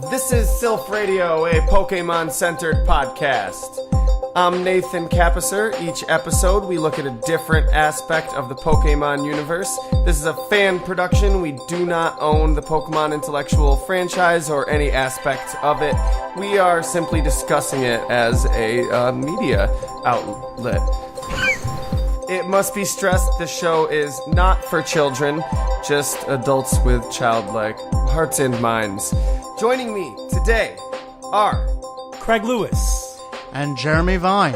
This is Silph Radio, a Pokemon-centered podcast. I'm Nathan Kappesser. Each episode, we look at a different aspect of the Pokemon universe. This is a fan production. We do not own the Pokemon intellectual franchise or any aspect of it. We are simply discussing it as a media outlet. It must be stressed this show is not for children, just adults with childlike hearts and minds. Joining me today are Craig Lewis and Jeremy Vyne.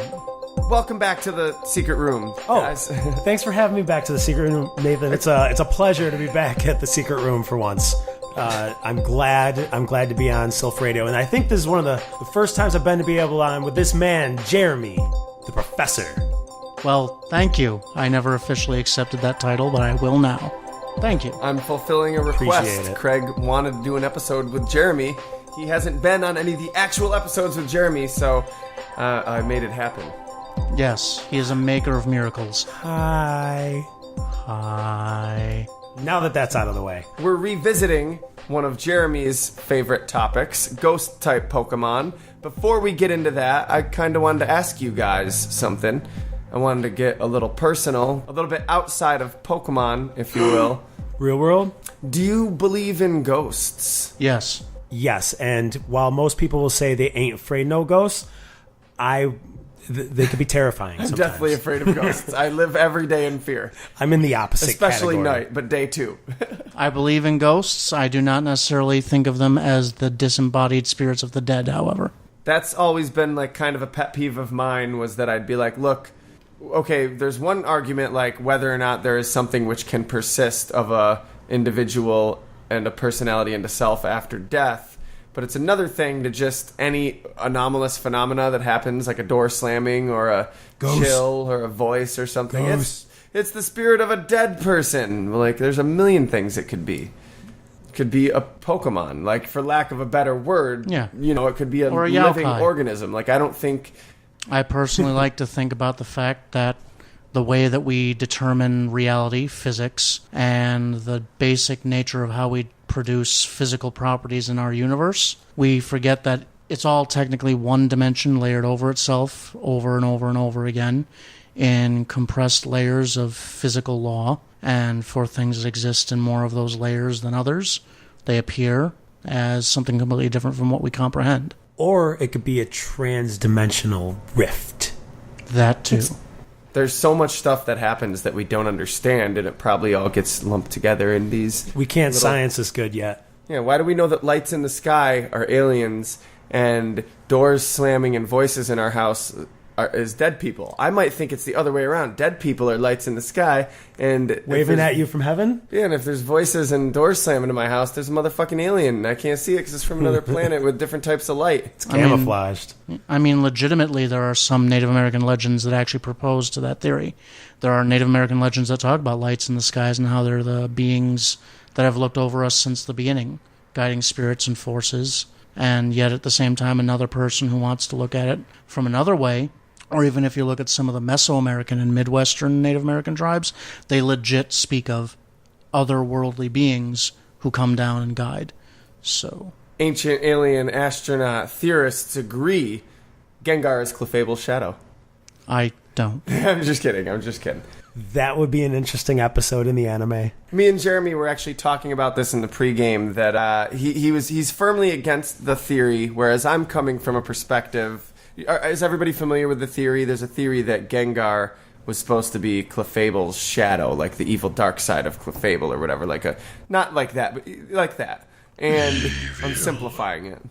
Welcome back to the secret room, guys. Thanks for having me back to the secret room, Nathan. It's a pleasure to be back at the secret room for once. I'm glad to be on Silph Radio, and I think this is one of the first times I've been to be able to on with this man, Jeremy, the professor. Well, thank you. I never officially accepted that title, but I will now. Thank you. I'm fulfilling a request. Craig wanted to do an episode with Jeremy. He hasn't been on any of the actual episodes with Jeremy, so I made it happen. Yes, he is a maker of miracles. Hi. Now that that's out of the way. We're revisiting one of Jeremy's favorite topics, ghost-type Pokemon. Before we get into that, I kind of wanted to ask you guys something. I wanted to get a little personal, a little bit outside of Pokemon, if you will. Real world? Do you believe in ghosts? Yes. Yes, and while most people will say they ain't afraid no ghosts, they can be terrifying sometimes. I'm definitely afraid of ghosts. I live every day in fear. I'm in the opposite Especially category. night, but day too. I believe in ghosts. I do not necessarily think of them as the disembodied spirits of the dead, however. That's always been like kind of a pet peeve of mine, was that I'd be like, look, okay, there's one argument like whether or not there is something which can persist of a individual and a personality into self after death, but it's another thing to just any anomalous phenomena that happens, like a door slamming or a chill or a voice or something. It's the spirit of a dead person. Like, there's a million things it could be. It could be a Pokemon, like, for lack of a better word. Yeah. You know, it could be a or a living yokai. organism. Like, I don't think... I personally like to think about the fact that the way that we determine reality, physics, and the basic nature of how we produce physical properties in our universe, we forget that it's all technically one dimension layered over itself over and over and over again in compressed layers of physical law. And for things that exist in more of those layers than others, they appear as something completely different from what we comprehend. Or it could be a trans-dimensional rift. That too. There's so much stuff that happens that we don't understand, and it probably all gets lumped together in these... We can't science this good yet. Yeah, why do we know that lights in the sky are aliens and doors slamming and voices in our house is dead people? I might think it's the other way around. Dead people are lights in the sky, and... Waving at you from heaven? Yeah, and if there's voices and doors slamming in my house, there's a motherfucking alien, and I can't see it because it's from another planet with different types of light. It's camouflaged. I mean, legitimately, there are some Native American legends that actually propose to that theory. There are Native American legends that talk about lights in the skies and how they're the beings that have looked over us since the beginning, guiding spirits and forces, and yet at the same time, another person who wants to look at it from another way. Or even if you look at some of the Mesoamerican and Midwestern Native American tribes, they legit speak of otherworldly beings who come down and guide. So, ancient alien astronaut theorists agree Gengar is Clefable's shadow. I don't. I'm just kidding. That would be an interesting episode in the anime. Me and Jeremy were actually talking about this in the pregame, that he's firmly against the theory, whereas I'm coming from a perspective... Is everybody familiar with the theory? There's a theory that Gengar was supposed to be Clefable's shadow, like the evil dark side of Clefable or whatever. Not like that, but like that. And I'm simplifying it.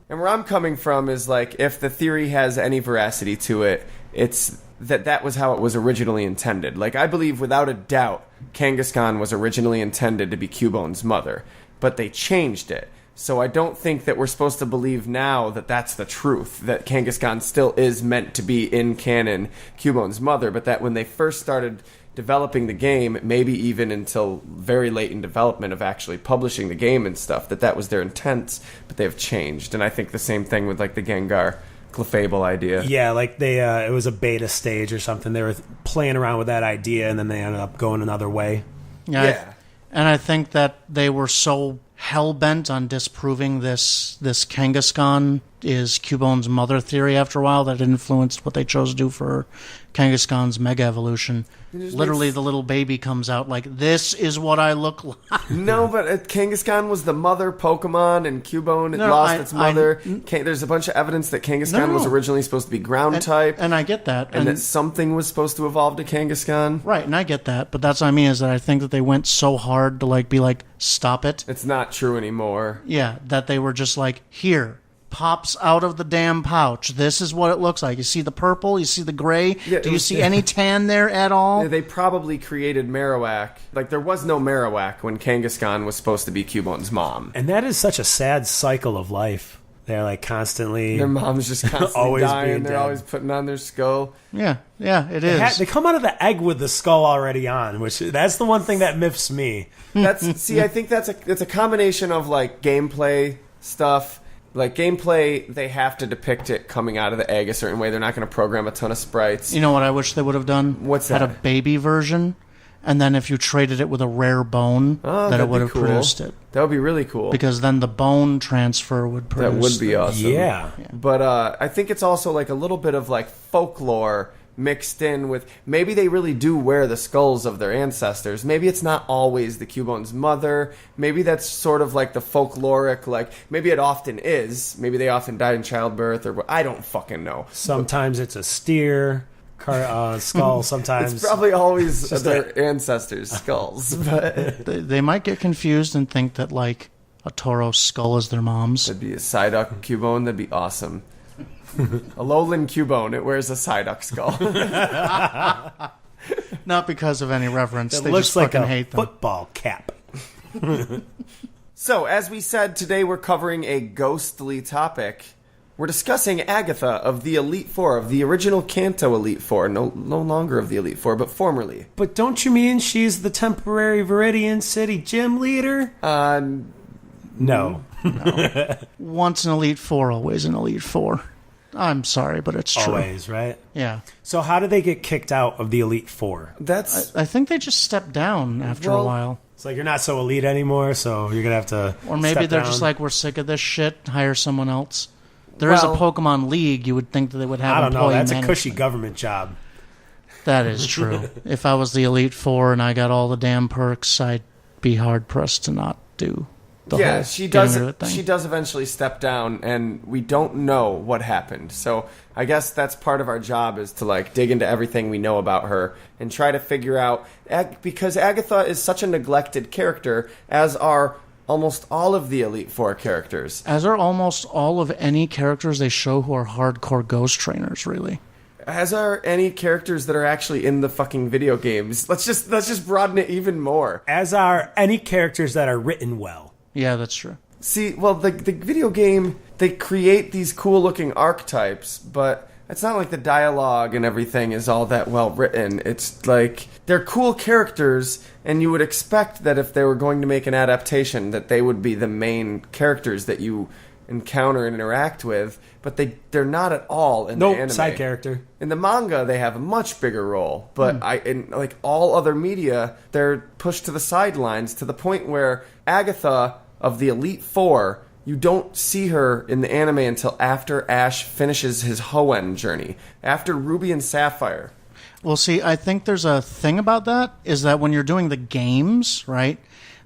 And where I'm coming from is, like, if the theory has any veracity to it, it's that was how it was originally intended. Like, I believe without a doubt Kangaskhan was originally intended to be Cubone's mother, but they changed it. So I don't think that we're supposed to believe now that that's the truth, that Kangaskhan still is meant to be in canon Cubone's mother, but that when they first started developing the game, maybe even until very late in development of actually publishing the game and stuff, that was their intent, but they've changed. And I think the same thing with, like, the Gengar Clefable idea. Yeah, like they it was a beta stage or something. They were playing around with that idea, and then they ended up going another way. Yeah. And I think that they were so hell-bent on disproving this Kangaskhan is Cubone's mother theory after a while that influenced what they chose to do for Kangaskhan's mega evolution. Literally, the little baby comes out like, this is what I look like. No, but Kangaskhan was the mother Pokemon, and Cubone lost its mother. There's a bunch of evidence that Kangaskhan was originally supposed to be ground type. And I get that. And that something was supposed to evolve to Kangaskhan. Right, and I get that. But that's what I mean, is that I think that they went so hard to like be like, stop it. It's not true anymore. Yeah, that they were just like, here. Pops out of the damn pouch. This is what it looks like. You see the purple? You see the gray? Yeah, Do you see any tan there at all? Yeah, they probably created Marowak. Like, there was no Marowak when Kangaskhan was supposed to be Cubone's mom. And that is such a sad cycle of life. They're like constantly... Their mom's just constantly always dying. They're dead. always putting on their skull. Yeah, it is. They come out of the egg with the skull already on, which that's the one thing that miffs me. I think it's a combination of, like, gameplay stuff. Like, gameplay, they have to depict it coming out of the egg a certain way. They're not going to program a ton of sprites. You know what I wish they would have done? What's that? Had a baby version, and then if you traded it with a rare bone, that it would have produced it. That would be really cool. Because then the bone transfer would produce that would be awesome. Yeah. But I think it's also, like, a little bit of, like, folklore mixed in with, maybe they really do wear the skulls of their ancestors. Maybe it's not always the Cubone's mother. Maybe that's sort of like the folkloric, like, maybe it often is. Maybe they often died in childbirth, or I don't fucking know. Sometimes it's a steer skull. Sometimes it's probably always their ancestors' skulls. But they might get confused and think that, like, a Tauro's skull is their mom's. That'd be a Psyduck Cubone. That'd be awesome. A lowland Cubone, it wears a Psyduck skull. Not because of any reference. It they looks just like fucking a hate them. football cap. So, as we said, today we're covering a ghostly topic. We're discussing Agatha of the Elite Four, of the original Kanto Elite Four. No longer of the Elite Four, but formerly. But don't you mean she's the temporary Viridian City gym leader? No. Once an Elite Four, always an Elite Four. I'm sorry, but it's true. Always, right? Yeah. So how did they get kicked out of the Elite Four? I think they just stepped down after a while. It's like, you're not so elite anymore, so you're going to have to Or maybe step they're down. just like, we're sick of this shit, hire someone else. There is a Pokemon League. You would think that they would have I don't know. employee That's a management. cushy government job. That is true. If I was the Elite Four and I got all the damn perks, I'd be hard-pressed to not do the whole she getting does. rid of it thing. She does eventually step down, and we don't know what happened. So I guess that's part of our job, is to, like, dig into everything we know about her and try to figure out, because Agatha is such a neglected character, as are almost all of the Elite Four characters. As are almost all of any characters they show who are hardcore ghost trainers, really. As are any characters that are actually in the fucking video games. Let's just broaden it even more. As are any characters that are written well. Yeah, that's true. See, well, the video game, they create these cool-looking archetypes, but it's not like the dialogue and everything is all that well written. It's like, they're cool characters, and you would expect that if they were going to make an adaptation, that they would be the main characters that you encounter and interact with, but they're not at all in the anime. Side character. In the manga, they have a much bigger role, but in like all other media, they're pushed to the sidelines to the point where Agatha of the Elite Four, you don't see her in the anime until after Ash finishes his Hoenn journey, after Ruby and Sapphire. Well, see, I think there's a thing about that, is that when you're doing the games, right,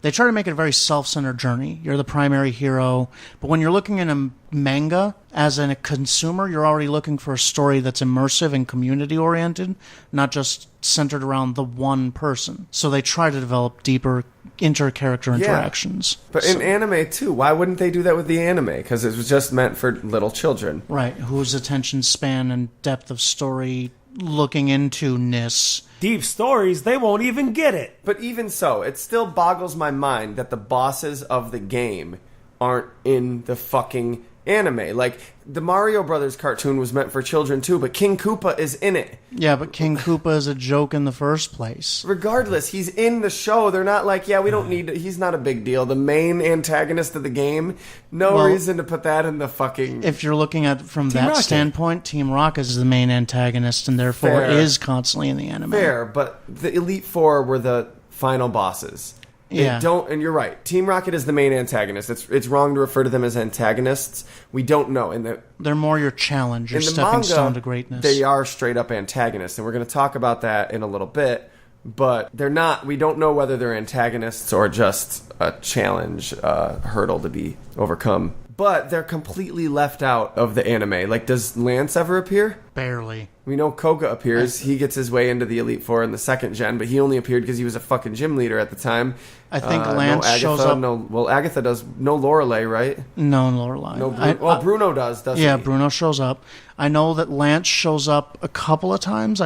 they try to make it a very self-centered journey. You're the primary hero. But when you're looking at a manga, as a consumer, you're already looking for a story that's immersive and community-oriented, not just centered around the one person. So they try to develop deeper inter-character interactions. But in anime, too, why wouldn't they do that with the anime? Because it was just meant for little children. Right, whose attention span and depth of story looking into-ness. Deep stories, they won't even get it. But even so, it still boggles my mind that the bosses of the game aren't in the fucking anime. Like, the Mario Brothers cartoon was meant for children too, but King Koopa is in it. Yeah, but King Koopa is a joke in the first place. Regardless, he's in the show. They're not like, yeah, we don't need... He's not a big deal. The main antagonist of the game, no reason to put that in the fucking... If you're looking at it from Team that Rocket. standpoint, Team Rocket is the main antagonist and therefore Fair. is constantly in the anime. Fair, but the Elite Four were the final bosses. Yeah. Don't, and you're right. Team Rocket is the main antagonist. It's wrong to refer to them as antagonists. We don't know. They're more your challenge, your in the stepping manga, stone to greatness. They are straight up antagonists, and we're going to talk about that in a little bit. But they're not. We don't know whether they're antagonists or just a challenge, hurdle to be overcome. But they're completely left out of the anime. Like, does Lance ever appear? Barely. We know Koga appears. He gets his way into the Elite Four in the second gen, but he only appeared because he was a fucking gym leader at the time. I think Lance no Agatha, shows up. Well, Agatha does. No Lorelei, right? No, Lorelei. No, Bruno does, doesn't he? Yeah, Bruno shows up. I know that Lance shows up a couple of times.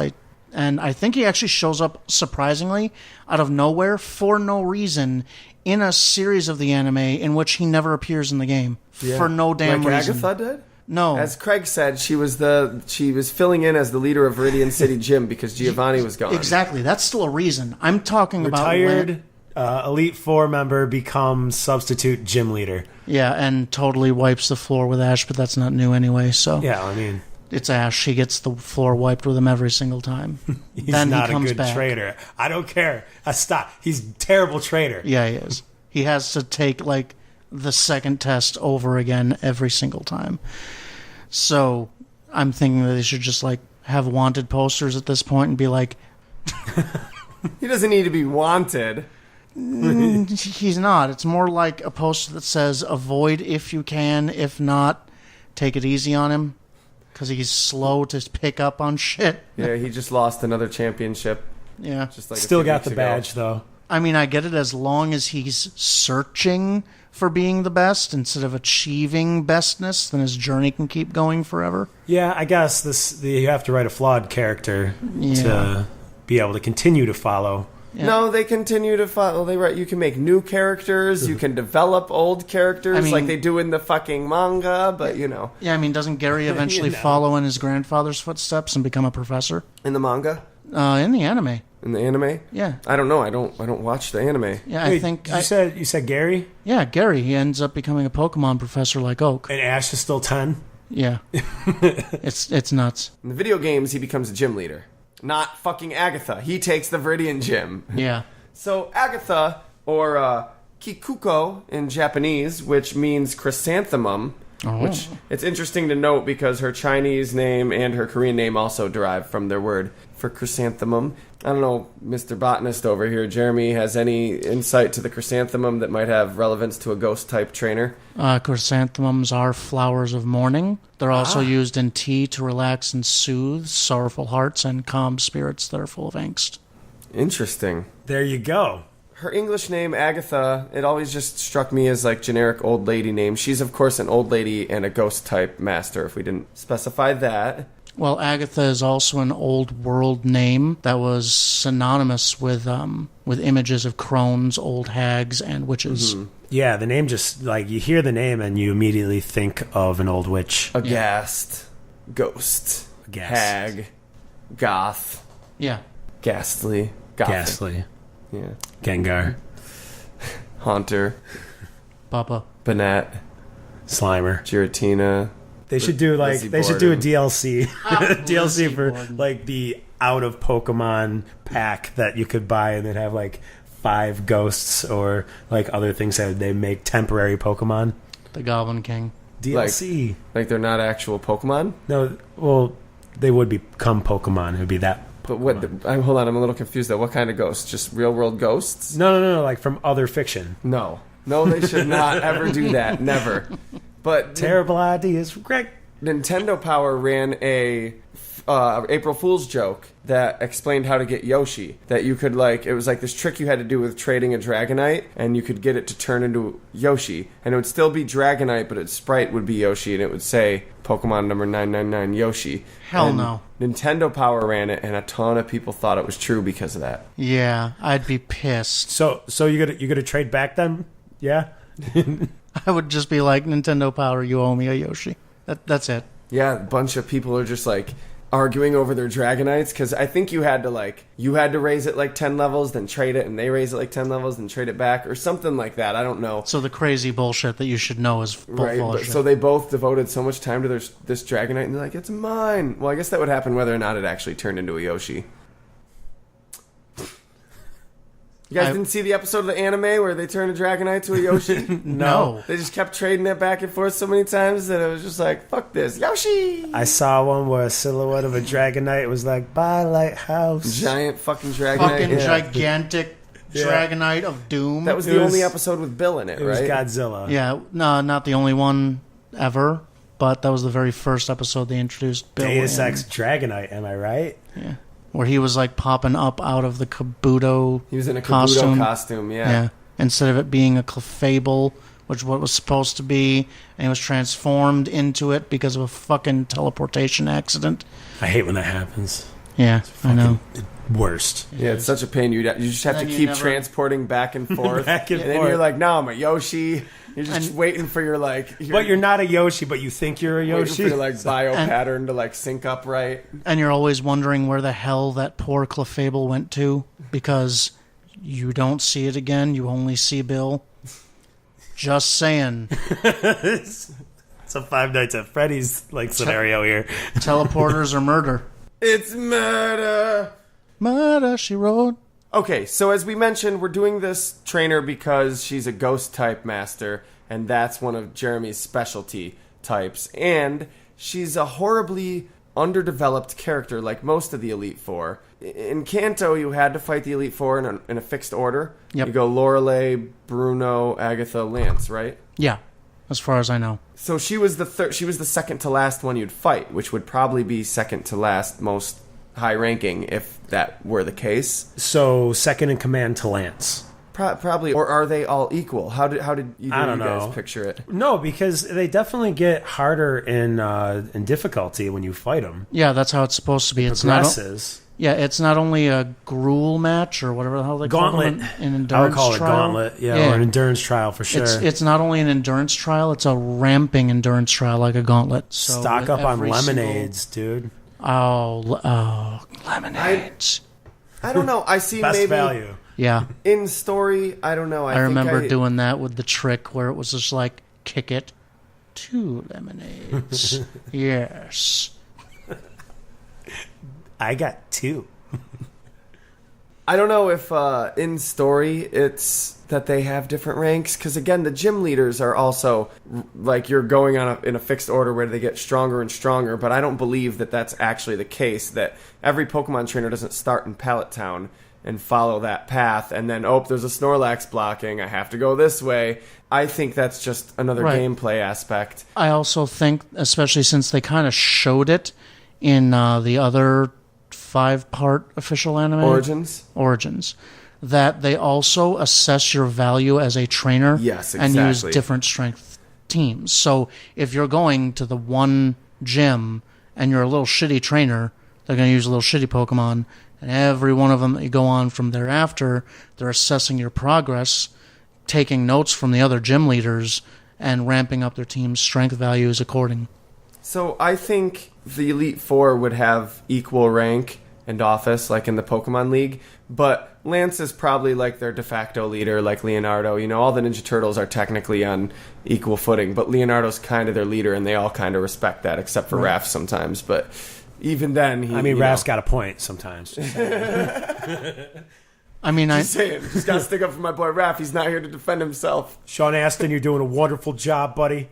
And I think he actually shows up surprisingly out of nowhere for no reason in a series of the anime in which he never appears in the game for no damn like reason. Agatha did? No. As Craig said, she was filling in as the leader of Viridian City Gym because Giovanni was gone. Exactly. That's still a reason. I'm talking Retired about Elite Four member becomes substitute gym leader. Yeah, and totally wipes the floor with Ash, but that's not new anyway. So Yeah, I mean, it's Ash. He gets the floor wiped with him every single time. he's then not he comes a good back. trader. I don't care. Stop. He's a terrible trader. Yeah, he is. He has to take like the second test over again every single time. So I'm thinking that they should just like have wanted posters at this point and be like, He doesn't need to be wanted. he's not. It's more like a poster that says avoid if you can, if not, take it easy on him because he's slow to pick up on shit. Yeah, he just lost another championship. Yeah. Just like a Still few got weeks the ago. badge, though. I mean, I get it as long as he's searching for being the best instead of achieving bestness, then his journey can keep going forever. Yeah, I guess you have to write a flawed character to be able to continue to follow. Yeah. No, they continue to follow. You can make new characters. You can develop old characters I mean- like they do in the fucking manga. But Yeah, I mean, doesn't Gary eventually follow in his grandfather's footsteps and become a professor? in the manga, In the anime. in the anime, Yeah. I don't know. I don't watch the anime. Yeah, Wait, I think... you said Gary? Yeah, Gary. He ends up becoming a Pokemon professor like Oak. And Ash is still 10? Yeah. It's nuts. In the video games, he becomes a gym leader. Not fucking Agatha. He takes the Viridian Gym. Yeah. So Agatha, or Kikuko in Japanese, which means chrysanthemum, which it's interesting to note because her Chinese name and her Korean name also derive from their word for chrysanthemum. I don't know, Mr. Botanist over here, Jeremy, has any insight to the chrysanthemum that might have relevance to a ghost-type trainer? Chrysanthemums are flowers of mourning. They're also used in tea to relax and soothe sorrowful hearts and calm spirits that are full of angst. Interesting. There you go. Her English name, Agatha, it always just struck me as like generic old lady name. She's, of course, an old lady and a ghost-type master, if we didn't specify that. Well, Agatha is also an old world name that was synonymous with images of crones, old hags, and witches. Mm-hmm. Yeah, the name just, like, you hear the name and you immediately think of an old witch. Aghast, ghost, Aghast. hag, goth, Yeah. ghastly, gothic. Ghastly. Yeah. Gengar. Haunter, Papa. Banette, Slimer. Giratina. They should do Lizzie they should do a Borden. DLC. DLC Lizzie for Borden. like the out of Pokemon pack that you could buy and then have like 5 ghosts or like other things that they make temporary Pokemon. The Goblin King. DLC. Like they're not actual Pokemon? No, well, they would become Pokemon. It would be that. But what? Hold on, I'm a little confused though. What kind of ghosts? Just real world ghosts? No, like from other fiction. No, they should not ever do that. Never. But Terrible ideas from Greg. Nintendo Power ran a April Fool's joke that explained how to get Yoshi. That you could it was like this trick you had to do with trading a Dragonite, and you could get it to turn into Yoshi, and it would still be Dragonite, but its sprite would be Yoshi, and it would say Pokemon number 999 Yoshi. Hell And no. Nintendo Power ran it, and a ton of people thought it was true because of that. Yeah, I'd be pissed. So you gonna trade back then? Yeah. I would just be like, Nintendo Power, you owe me a Yoshi. That's it. Yeah, a bunch of people are just arguing over their Dragonites because I think you had to raise it 10 levels, then trade it, and they raise it 10 levels, then trade it back, or something like that. I don't know. So the crazy bullshit that you should know is Right, but, bullshit. so they both devoted so much time to this Dragonite, and they're like, it's mine. Well, I guess that would happen whether or not it actually turned into a Yoshi. You guys didn't see the episode of the anime where they turned a Dragonite to a Yoshi? No. They just kept trading it back and forth so many times that it was just like, fuck this, Yoshi! I saw one where a silhouette of a Dragonite was like, bye, Lighthouse. Giant fucking Dragonite. Fucking gigantic Dragonite of Doom. That was the only episode with Bill in it, It right? was Godzilla. Yeah, no, not the only one ever, but that was the very first episode they introduced Bill Deus in. Ex Dragonite, am I right? Yeah. Where he was like popping up out of the Kabuto He was in a Kabuto costume, Yeah. Instead of it being a Clefable, which what was supposed to be, and he was transformed into it because of a fucking teleportation accident. I hate when that happens. Yeah, I know. Worst. Yeah, it's such a pain. You just have to Then you keep never- transporting back and forth. Back and then forth. you're like, no, I'm a Yoshi. You're just waiting for your, like... But you're not a Yoshi, but you think you're a waiting Yoshi. for your, like, bio pattern to, like, sync up right. And you're always wondering where the hell that poor Clefable went to, because you don't see it again. You only see Bill. Just saying. It's a Five Nights at Freddy's like scenario here. Teleporters are murder. It's murder. Murder, she wrote. Okay, so as we mentioned, we're doing this trainer because she's a ghost type master, and that's one of Jeremy's specialty types. And she's a horribly underdeveloped character, like most of the Elite Four. In Kanto, you had to fight the Elite Four in a fixed order. Yep. You go Lorelei, Bruno, Agatha, Lance, right? Yeah, as far as I know. So she was she was the second to last one you'd fight, which would probably be second to last most high ranking if that were the case. So second in command to Lance. Probably, or are they all equal? How did either I don't of you guys know. picture it? No, because they definitely get harder in difficulty when you fight them. Yeah, that's how it's supposed to be. It's not. Progresses. Yeah, it's not only a gruel match or whatever the hell they Gauntlet. call it, an endurance I would call it trial. gauntlet, or an endurance trial for sure. It's not only an endurance trial; it's a ramping endurance trial, like a gauntlet. So Stock up on every lemonades, dude. Lemonades. I don't know. I see Best maybe value. Yeah, in story. I don't know. I think remember doing that with the trick where it was just like kick it, 2 lemonades. Yes. I got 2. I don't know if in story it's that they have different ranks, because again, the gym leaders are also like you're going on in a fixed order where they get stronger and stronger. But I don't believe that that's actually the case. That every Pokemon trainer doesn't start in Pallet Town and follow that path, and then there's a Snorlax blocking. I have to go this way. I think that's just another gameplay aspect. I also think, especially since they kind of showed it in the other 5-part official anime Origins, that they also assess your value as a trainer. Yes, and use exactly. different strength teams. So if you're going to the one gym and you're a little shitty trainer, they're going to use a little shitty Pokemon, and every one of them that you go on from thereafter, they're assessing your progress, taking notes from the other gym leaders, and ramping up their team's strength values according. So I think the Elite Four would have equal rank and office, like in the Pokemon League, but Lance is probably like their de facto leader, like Leonardo. You know, all the Ninja Turtles are technically on equal footing, but Leonardo's kind of their leader, and they all kind of respect that, except for Raph sometimes. But even then, Raph's got a point sometimes. I mean, just gotta stick up for my boy Raph. He's not here to defend himself. Sean Astin, you're doing a wonderful job, buddy.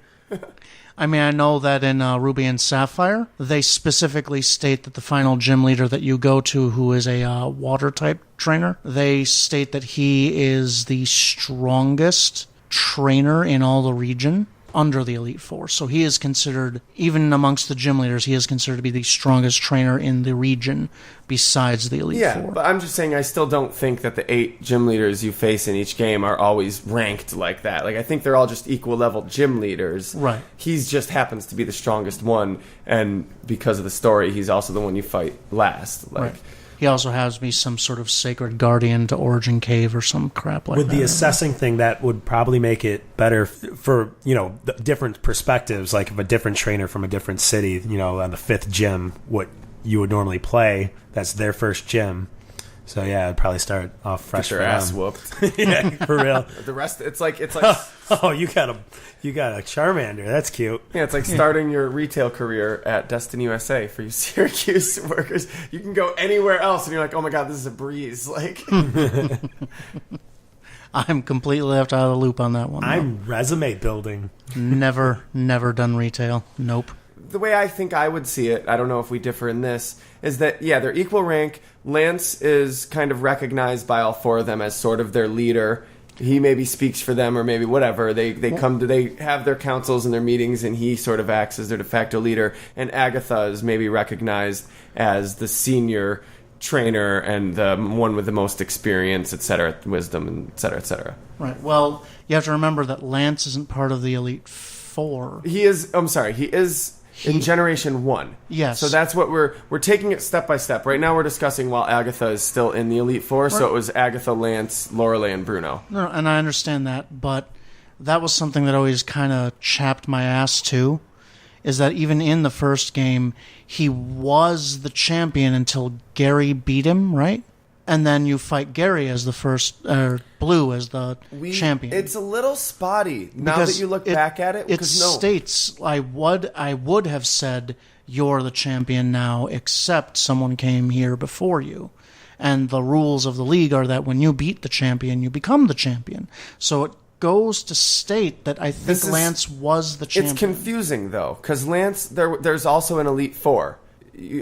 I mean, I know that in Ruby and Sapphire, they specifically state that the final gym leader that you go to, who is a water-type trainer, they state that he is the strongest trainer in all the region under the Elite Four. So he is considered, even amongst the gym leaders, he is considered to be the strongest trainer in the region besides the Elite Four. Yeah, but I'm just saying I still don't think that the 8 gym leaders you face in each game are always ranked like that. Like, I think they're all just equal level gym leaders. Right. He's just happens to be the strongest one, and because of the story, he's also the one you fight last. Like, Right. He also has to be some sort of sacred guardian to Origin Cave or some crap like With that. the assessing thing, that would probably make it better for, the different perspectives. Like if a different trainer from a different city, on the 5th gym, what you would normally play, that's their first gym. So yeah, I'd probably start off fresh. Get your ass whooped. Yeah, for real. The rest, it's like Oh, you got a Charmander. That's cute. yeah, it's like starting your retail career at Destin USA for you Syracuse workers. You can go anywhere else, and you're like, oh my god, this is a breeze. Like, I'm completely left out of the loop on that one. I'm resume building. Never done retail. Nope. the way I think I would see it, I don't know if we differ in this, is that, yeah, they're equal rank. Lance is kind of recognized by all four of them as sort of their leader. He maybe speaks for them or maybe whatever. They have their councils and their meetings, and he sort of acts as their de facto leader. And Agatha is maybe recognized as the senior trainer and the one with the most experience, etc., wisdom, etc., etc. Right. Well, you have to remember that Lance isn't part of the Elite Four. He is. I'm sorry. He is in Generation 1. Yes. So that's what we're taking it step by step. Right now we're discussing while Agatha is still in the Elite Four. Right. So it was Agatha, Lance, Lorelei, and Bruno. No, and I understand that, but that was something that always kind of chapped my ass too. Is that even in the first game, he was the champion until Gary beat him, right? And then you fight Gary as the first, Blue as the champion. It's a little spotty now that you look back at it. It states, I would have said, you're the champion now, except someone came here before you. And the rules of the league are that when you beat the champion, you become the champion. So it goes to state that I think Lance was the champion. It's confusing, though, because Lance, there's also an Elite Four.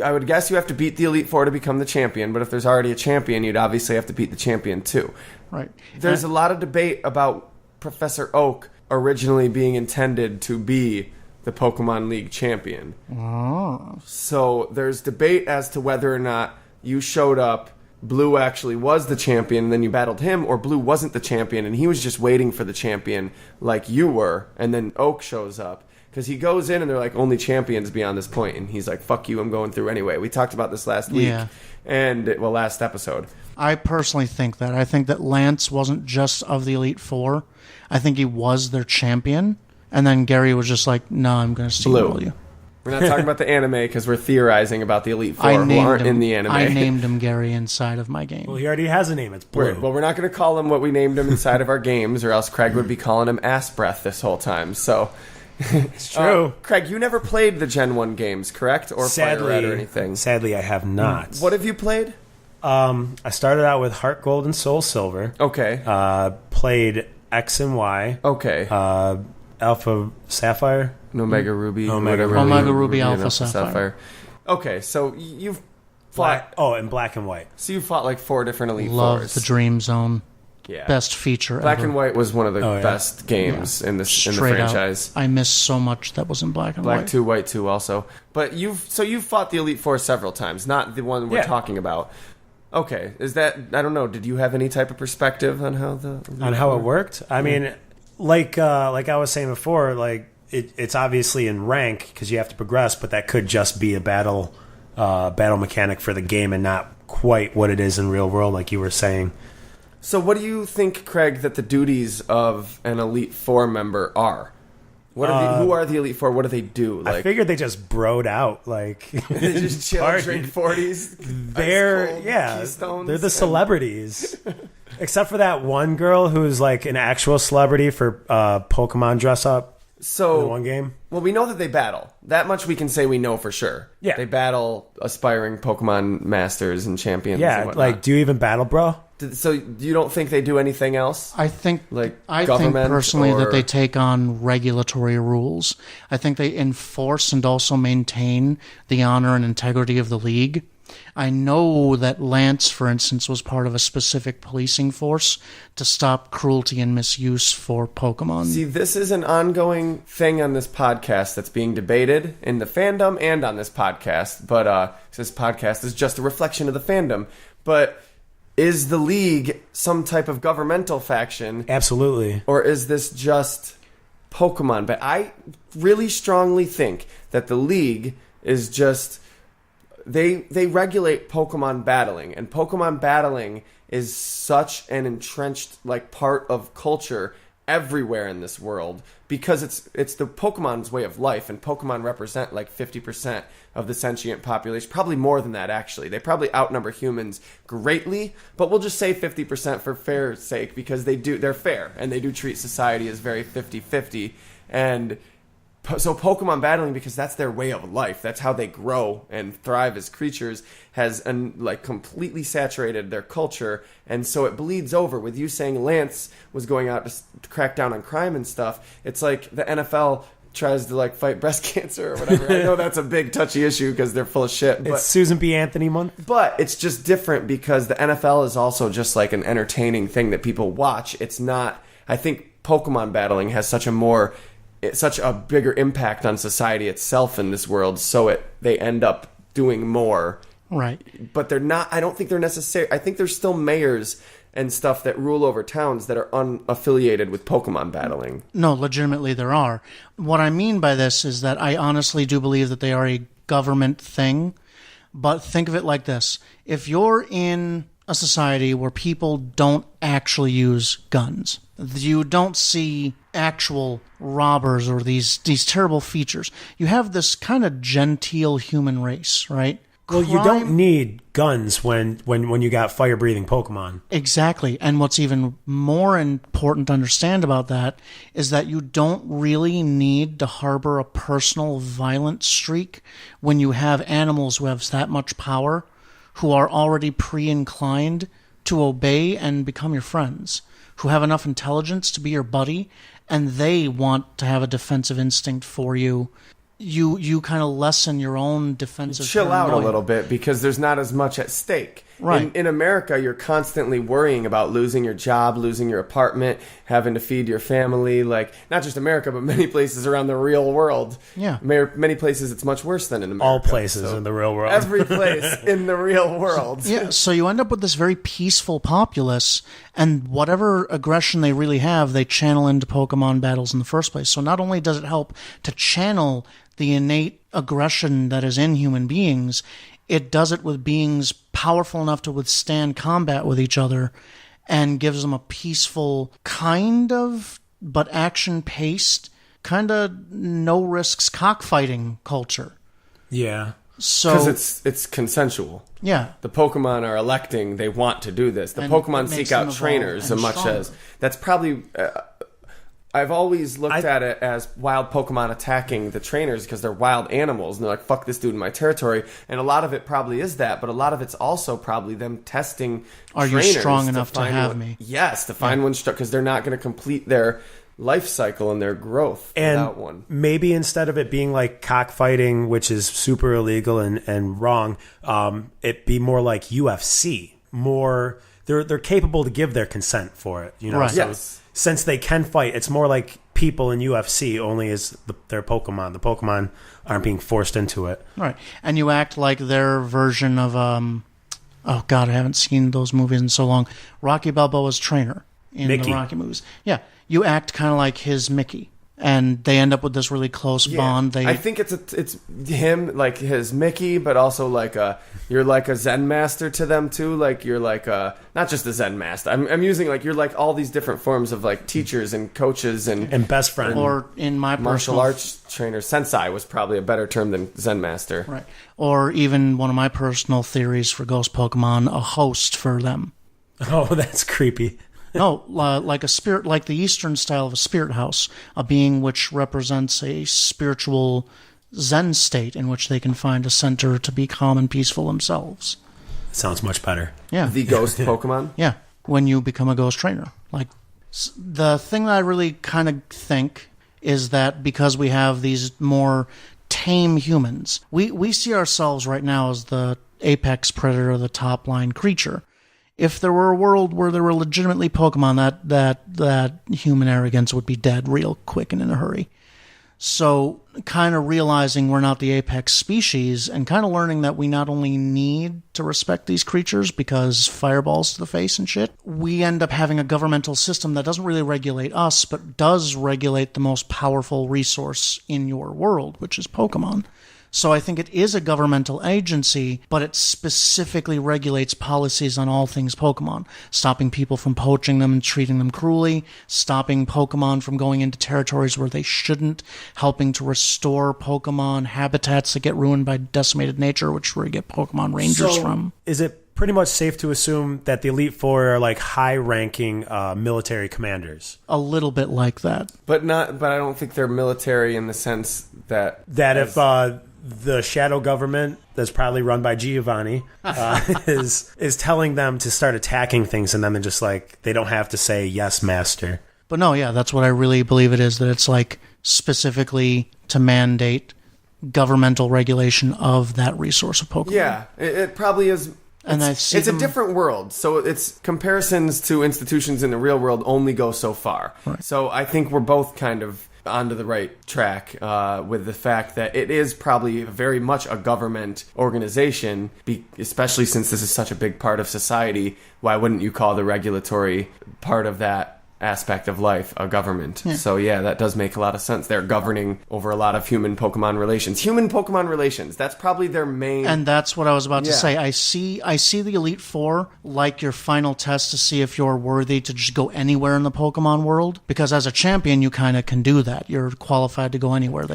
I would guess you have to beat the Elite Four to become the champion, but if there's already a champion, you'd obviously have to beat the champion, too. Right. There's a lot of debate about Professor Oak originally being intended to be the Pokemon League champion. Oh. So there's debate as to whether or not you showed up, Blue actually was the champion, and then you battled him, or Blue wasn't the champion, and he was just waiting for the champion like you were, and then Oak shows up. Because he goes in and they're like, only champions beyond this point, and he's like, fuck you, I'm going through anyway. We talked about this last week, last episode. I personally think that. I think that Lance wasn't just of the Elite Four. I think he was their champion, and then Gary was just like, no, I'm going to steamroll you. We're not talking about the anime because we're theorizing about the Elite Four who aren't in the anime. I named him Gary inside of my game. Well, he already has a name. It's Blue. Well, we're not going to call him what we named him inside of our games, or else Craig would be calling him Ass Breath this whole time, so... It's true. Craig, you never played the Gen 1 games, correct? Or Fire Red or anything? Sadly, I have not. What have you played? I started out with Heart Gold and Soul Silver. Okay. Played X and Y. Okay. Alpha Sapphire. Omega Ruby. Omega Ruby, Alpha Sapphire. Okay, so you've fought... and Black and White. So you fought like 4 different Elite Love Fours. the Dream Zone. Yeah. Best feature Black ever. and White was one of the best games in the franchise. Out. I miss so much that was in Black and White. Black 2, White 2 also. But you've fought the Elite Four several times, not the one we're talking about. Okay. Is that, I don't know, did you have any type of perspective on how it worked? I mean, like I was saying before, like it's obviously in rank because you have to progress, but that could just be a battle mechanic for the game and not quite what it is in real world, like you were saying. So what do you think, Craig, that the duties of an Elite Four member are? Who are the Elite Four? What do they do? I figured they just broed out. Like, they just chill, drink 40s. They're the celebrities. Except for that one girl who's like an actual celebrity for Pokemon dress up in the one game. Well, we know that they battle. That much we can say we know for sure. Yeah. They battle aspiring Pokemon masters and champions and whatnot. Like, do you even battle, bro? So you don't think they do anything else? I think government personally that they take on regulatory rules. I think they enforce and also maintain the honor and integrity of the league. I know that Lance, for instance, was part of a specific policing force to stop cruelty and misuse for Pokemon. See, this is an ongoing thing on this podcast that's being debated in the fandom and on this podcast. But this podcast is just a reflection of the fandom. But is the league some type of governmental faction? Absolutely. Or is this just Pokemon? But I really strongly think that the league is just... They regulate Pokemon battling, and Pokemon battling is such an entrenched part of culture everywhere in this world because it's the Pokemon's way of life, and Pokemon represent like 50% of the sentient population, probably more than that actually. They probably outnumber humans greatly, but we'll just say 50% for fair sake because they're fair and they do treat society as very 50-50. And so Pokemon battling, because that's their way of life, that's how they grow and thrive as creatures, has like completely saturated their culture, and so it bleeds over. With you saying Lance was going out to crack down on crime and stuff, it's like the NFL tries to like fight breast cancer or whatever. I know that's a big touchy issue because they're full of shit. But, it's Susan B. Anthony month. But it's just different because the NFL is also just like an entertaining thing that people watch. It's not. I think Pokemon battling has such a bigger impact on society itself in this world, so they end up doing more. Right. But they're not. I don't think they're necessary. I think there's still mayors and stuff that rule over towns that are unaffiliated with Pokemon battling. No, legitimately there are. What I mean by this is that I honestly do believe that they are a government thing. But think of it like this. If you're in a society where people don't actually use guns, you don't see actual robbers or these terrible features. You have this kind of genteel human race, right? Well, you don't need guns when you got fire-breathing Pokemon. Exactly. And what's even more important to understand about that is that you don't really need to harbor a personal violent streak when you have animals who have that much power, who are already pre-inclined to obey and become your friends, who have enough intelligence to be your buddy, and they want to have a defensive instinct for you. You kind of lessen your own defensive chill out paranoia. a little bit because there's not as much at stake. Right. In America, you're constantly worrying about losing your job, losing your apartment, having to feed your family. Like, not just America, but many places around the real world. Yeah. Many places it's much worse than in America. All places in the real world. Every place in the real world. Yeah, so you end up with this very peaceful populace, and whatever aggression they really have, they channel into Pokemon battles in the first place. So not only does it help to channel the innate aggression that is in human beings, it does it with beings powerful enough to withstand combat with each other and gives them a peaceful kind of, but action-paced, kind of no-risks cockfighting culture. Yeah. So Because it's consensual. Yeah. The Pokemon are electing, they want to do this. The And Pokemon it seek makes them out evolve trainers and as much stronger. as... That's probably... I've always looked at it as wild Pokemon attacking the trainers because they're wild animals. And they're like, fuck this dude in my territory. And a lot of it probably is that. But a lot of it's also probably them testing Are you trainers strong enough to find have one, me? Yes, to find one because they're not going to complete their life cycle and their growth without one. Maybe instead of it being like cockfighting, which is super illegal and wrong, it be more like UFC. More, they're capable to give their consent for it. You know, Right. so Yes. since they can fight, it's more like people in UFC only as their Pokemon. The Pokemon aren't being forced into it. Right. And you act like their version of, oh God, I haven't seen those movies in so long. Rocky Balboa's trainer in Mickey. the Rocky movies. Yeah. You act kind of like his Mickey. And they end up with this really close bond. I think it's him, like his Mickey, but also like you're like a Zen master to them too. Like you're like not just a Zen master. I'm using like you're like all these different forms of like teachers and coaches and best friend. Or in my martial personal... arts trainer. Sensei was probably a better term than Zen master. Right. Or even one of my personal theories for ghost Pokemon, a host for them. Oh, that's creepy. No, like a spirit, like the Eastern style of a spirit house, a being which represents a spiritual Zen state in which they can find a center to be calm and peaceful themselves. Sounds much better. Yeah. The ghost Pokemon. Yeah, when you become a ghost trainer. Like, the thing that I really kind of think is that because we have these more tame humans, we see ourselves right now as the apex predator, the top line creature. If there were a world where there were legitimately Pokemon, that human arrogance would be dead real quick and in a hurry. So kind of realizing we're not the apex species and kind of learning that we not only need to respect these creatures because fireballs to the face and shit, we end up having a governmental system that doesn't really regulate us, but does regulate the most powerful resource in your world, which is Pokemon. So I think it is a governmental agency, but it specifically regulates policies on all things Pokemon. Stopping people from poaching them and treating them cruelly, stopping Pokemon from going into territories where they shouldn't, helping to restore Pokemon habitats that get ruined by decimated nature, which is where you get Pokemon Rangers from. Is it pretty much safe to assume that the Elite Four are like high-ranking military commanders? A little bit like that. But I don't think they're military in the sense that... If the shadow government that's probably run by Giovanni is telling them to start attacking things, and then they're just like, they don't have to say, yes, master. But no, yeah, that's what I really believe it is, that it's like specifically to mandate governmental regulation of that resource of Pokemon. Yeah, it probably is. And it's a different world, so it's comparisons to institutions in the real world only go so far. Right. So I think we're both kind of onto the right track with the fact that it is probably very much a government organization, especially since this is such a big part of society. Why wouldn't you call the regulatory part of that aspect of life a government? Yeah. So yeah, that does make a lot of sense. They're governing over a lot of human-Pokemon relations. That's probably their main... And that's what I was about to say. I see the Elite Four like your final test to see if you're worthy to just go anywhere in the Pokemon world, because as a champion you kind of can do that. You're qualified to go anywhere.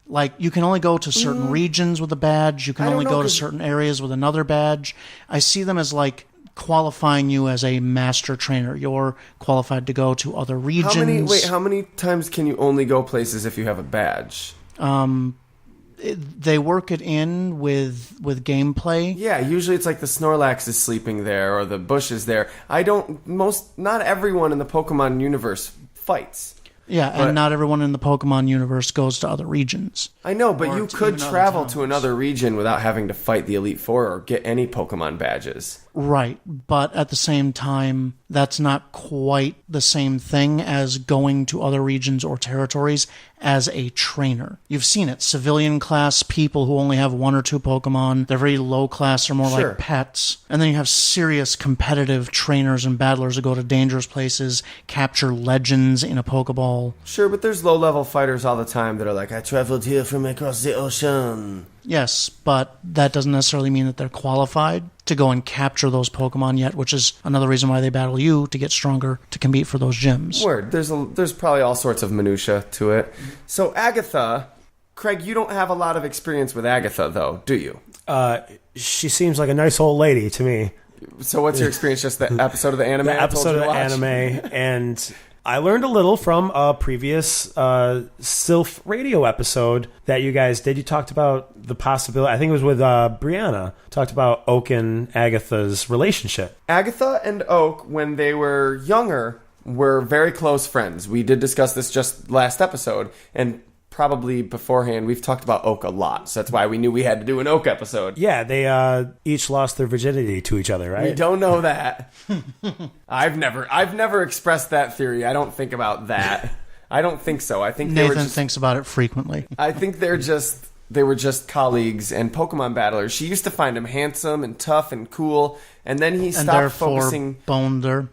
Like, you can only go to certain regions with a badge. You can only go to certain areas with another badge. I see them as like qualifying you as a master trainer. You're qualified to go to other regions. How many times can you only go places if you have a badge? They work it in with gameplay. Yeah, usually it's like the Snorlax is sleeping there or the bush is there. Not everyone in the Pokemon universe fights. Yeah, and not everyone in the Pokemon universe goes to other regions. I know, but you could travel to another region without having to fight the Elite Four or get any Pokemon badges. Right, but at the same time, that's not quite the same thing as going to other regions or territories as a trainer. You've seen it. Civilian class people who only have one or two Pokemon, they're very low class, they're more like pets. And then you have serious competitive trainers and battlers who go to dangerous places, capture legends in a Pokeball. Sure, but there's low-level fighters all the time that are like, I traveled here from across the ocean. Yes, but that doesn't necessarily mean that they're qualified to go and capture those Pokemon yet, which is another reason why they battle you, to get stronger, to compete for those gyms. Word. There's probably all sorts of minutia to it. So Agatha, Craig, you don't have a lot of experience with Agatha, though, do you? She seems like a nice old lady to me. So what's your experience? Just the episode of the anime? The episode of the anime, and I learned a little from a previous Silph Radio episode that you guys did. You talked about the possibility, I think it was with Brianna, talked about Oak and Agatha's relationship. Agatha and Oak, when they were younger, were very close friends. We did discuss this just last episode, and probably beforehand, we've talked about Oak a lot, so that's why we knew we had to do an Oak episode. Yeah, they each lost their virginity to each other, right? We don't know that. I've never expressed that theory. I don't think about that. I don't think so. I think Nathan thinks about it frequently. I think they were just colleagues and Pokemon battlers. She used to find him handsome and tough and cool, and then he stopped focusing. Boned her.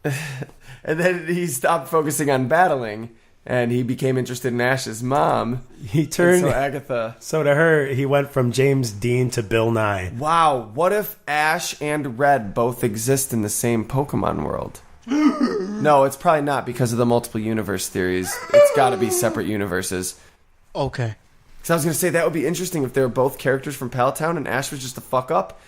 And then he stopped focusing on battling. And he became interested in Ash's mom. He turned... Agatha... So to her, he went from James Dean to Bill Nye. Wow, what if Ash and Red both exist in the same Pokemon world? No, it's probably not because of the multiple universe theories. It's got to be separate universes. Okay. Because I was going to say, that would be interesting if they were both characters from Palatown and Ash was just a fuck up.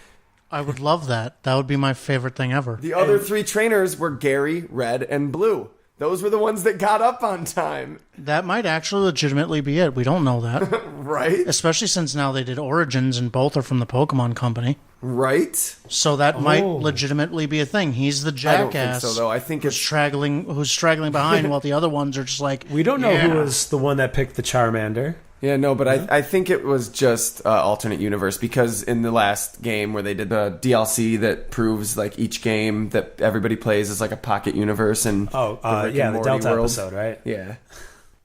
I would love that. That would be my favorite thing ever. The other three trainers were Gary, Red, and Blue. Those were the ones that got up on time. That might actually legitimately be it. We don't know that. Right? Especially since now they did Origins and both are from the Pokemon Company. Right? So that might legitimately be a thing. He's the jackass. I don't think so, though. I think who's straggling behind while the other ones are just like... We don't know who was the one that picked the Charmander. Yeah, no, but I think it was just alternate universe, because in the last game where they did the DLC that proves like each game that everybody plays is like a pocket universe, and the Delta world. Episode, right? Yeah.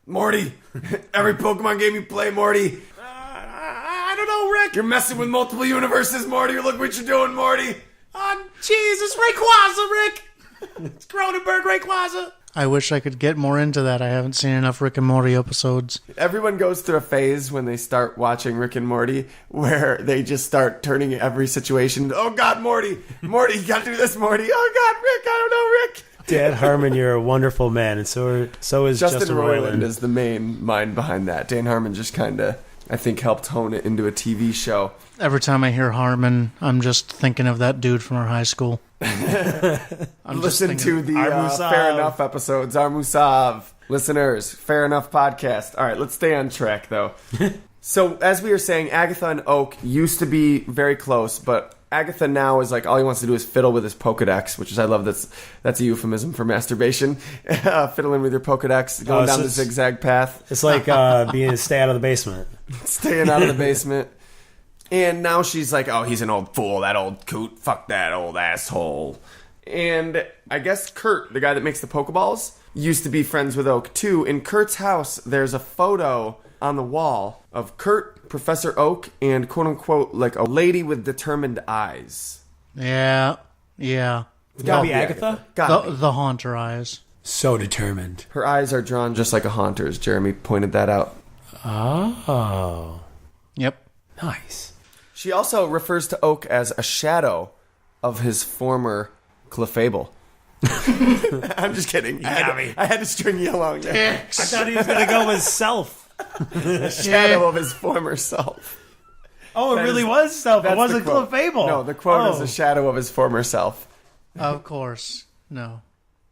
Morty! Every Pokemon game you play, Morty! I don't know, Rick! You're messing with multiple universes, Morty! Look what you're doing, Morty! Oh, Jesus, Rayquaza, Rick! It's Cronenberg Rayquaza! I wish I could get more into that. I haven't seen enough Rick and Morty episodes. Everyone goes through a phase when they start watching Rick and Morty where they just start turning every situation. Oh, God, Morty, you gotta do this, Morty. Oh, God, Rick, I don't know, Rick. Dan Harmon, you're a wonderful man, and so is Justin Roiland is the main mind behind that. Dan Harmon just kind of, I think, helped hone it into a TV show. Every time I hear Harmon, I'm just thinking of that dude from our high school. Listen to the Fair Enough episodes. Armusav. Listeners, Fair Enough podcast. All right, let's stay on track, though. So, as we were saying, Agatha and Oak used to be very close, but Agatha now is like, all he wants to do is fiddle with his Pokedex, which is, I love, that's a euphemism for masturbation. Fiddling with your Pokedex, going down the zigzag path. It's like stay out of the basement. Staying out of the basement. And now she's like, oh, he's an old fool, that old coot, fuck that old asshole. And I guess Kurt, the guy that makes the Pokeballs, used to be friends with Oak, too. In Kurt's house, there's a photo on the wall of Kurt, Professor Oak, and quote-unquote, like a lady with determined eyes. Yeah. It's gotta be Agatha? The Haunter eyes. So determined. Her eyes are drawn just like a Haunter's. Jeremy pointed that out. Oh. Yep. Nice. She also refers to Oak as a shadow of his former Clefable. I'm just kidding. I had to string you along there. I thought he was going to go with Self. A shadow of his former self. Oh, it really was Self. It wasn't Clefable. No, the quote is a shadow of his former self. Of course. No.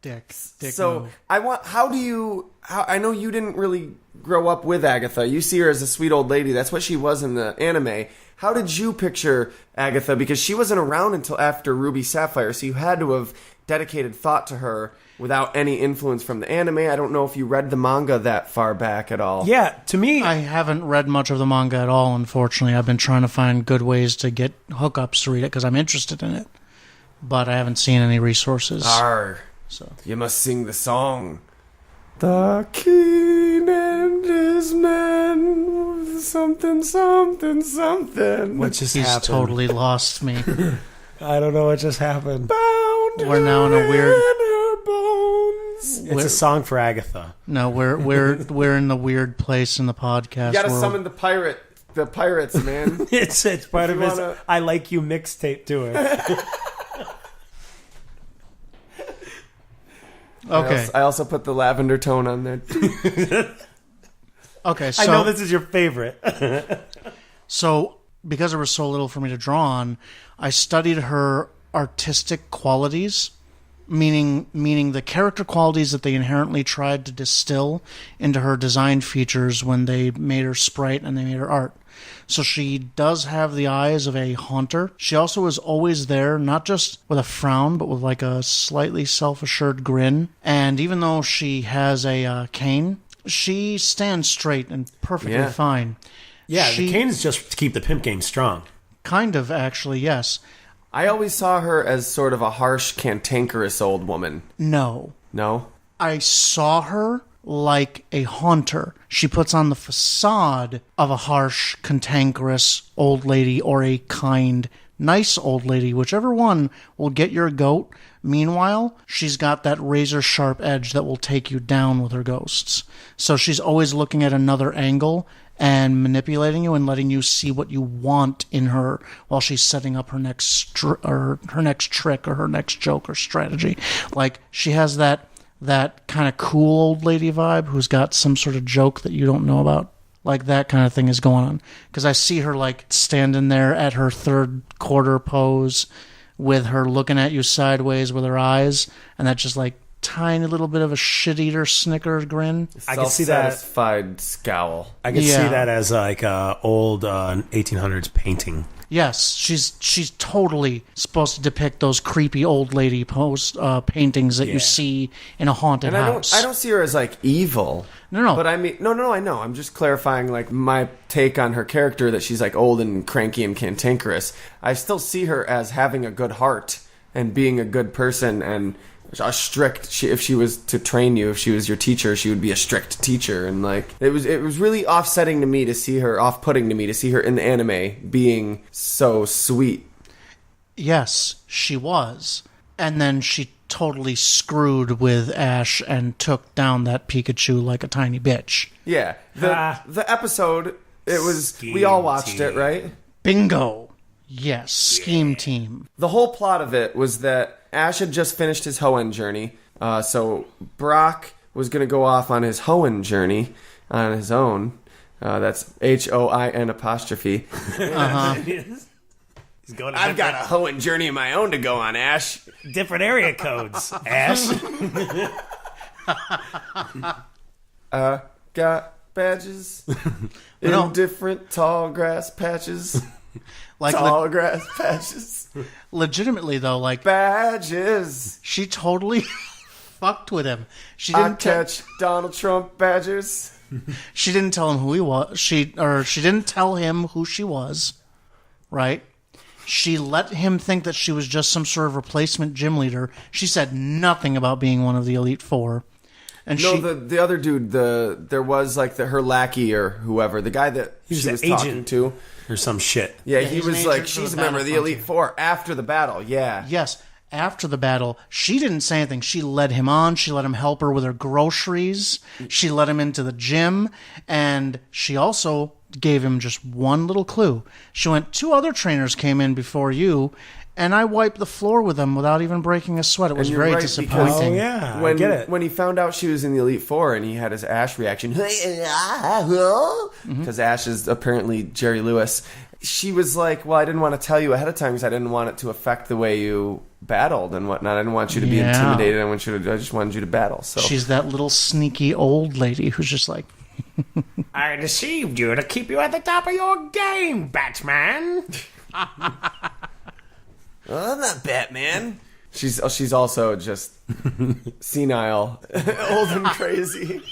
Dick. So, move. I know you didn't really grow up with Agatha. You see her as a sweet old lady. That's what she was in the anime. How did you picture Agatha? Because she wasn't around until after Ruby Sapphire, so you had to have dedicated thought to her without any influence from the anime. I don't know if you read the manga that far back at all. Yeah, to me... I haven't read much of the manga at all, unfortunately. I've been trying to find good ways to get hookups to read it because I'm interested in it. But I haven't seen any resources. So you must sing the song. The king and his men with something. What just He's happened? totally lost me. I don't know what just happened. Bound We're now in a weird... in her bones. It's a song for Agatha. No, we're in the weird place in the podcast. You gotta world. summon the pirates, man. It's part of his I Like You mixtape to it. Okay. I also put the lavender tone on there. Okay, so... I know this is your favorite. So, because there was so little for me to draw on, I studied her artistic qualities, meaning the character qualities that they inherently tried to distill into her design features when they made her sprite and they made her art. So she does have the eyes of a haunter. She also is always there, not just with a frown, but with like a slightly self-assured grin. And even though she has a cane, she stands straight and perfectly fine. Yeah, the cane is just to keep the pimp game strong. Kind of, actually, yes. I always saw her as sort of a harsh, cantankerous old woman. No. No? I saw her like a haunter. She puts on the facade of a harsh, cantankerous old lady or a kind, nice old lady, whichever one will get your goat. Meanwhile, she's got that razor-sharp edge that will take you down with her ghosts. So she's always looking at another angle and manipulating you and letting you see what you want in her while she's setting up her next trick or her next joke or strategy. Like, she has that kind of cool old lady vibe who's got some sort of joke that you don't know about. Like, that kind of thing is going on. Because I see her, like, standing there at her third quarter pose with her looking at you sideways with her eyes, and that just, like, tiny little bit of a shit-eater snicker grin. I can see that. Self-satisfied scowl. I can see that as, like, a old 1800s painting. Yes, she's totally supposed to depict those creepy old lady paintings that you see in a haunted house. I don't see her as, like, evil. No. But I mean, no, I know. I'm just clarifying, like, my take on her character, that she's, like, old and cranky and cantankerous. I still see her as having a good heart and being a good person and a strict. If she was to train you, if she was your teacher, she would be a strict teacher. And, like, it was really off-putting to me to see her in the anime being so sweet. Yes, she was. And then she totally screwed with Ash and took down that Pikachu like a tiny bitch. Yeah. The episode, it was... we all watched it, right? Bingo. Yes, Scheme Team. The whole plot of it was that Ash had just finished his Hoenn journey, so Brock was going to go off on his Hoenn journey on his own. That's Hoin apostrophe. He's going I've got a Hoenn journey of my own to go on, Ash. different area codes. Ash. Got badges in different tall grass patches. Like tall grass patches. Legitimately, though, like... badges. She totally fucked with him. She didn't catch Donald Trump badgers. She didn't tell him who he was. She didn't tell him who she was, right? She let him think that she was just some sort of replacement gym leader. She said nothing about being one of the Elite Four. And the other dude, there was like her lackey or whoever, the guy that she was talking to. Or some shit. Yeah, he was like, she's a member of the Elite Four after the battle, yeah. Yes, after the battle, she didn't say anything. She led him on. She let him help her with her groceries. She let him into the gym. And she also gave him just one little clue. She went, 2 other trainers came in before you, and I wiped the floor with them without even breaking a sweat. It was very disappointing. Oh, yeah, when, I get it. When he found out she was in the Elite Four and he had his Ash reaction, because Ash is apparently Jerry Lewis, she was like, well, I didn't want to tell you ahead of time because I didn't want it to affect the way you battled and whatnot. I didn't want you to be intimidated. I just wanted you to battle. So she's that little sneaky old lady who's just like... I deceived you to keep you at the top of your game, Batman. Well, I'm not Batman. She's also just senile, old and crazy.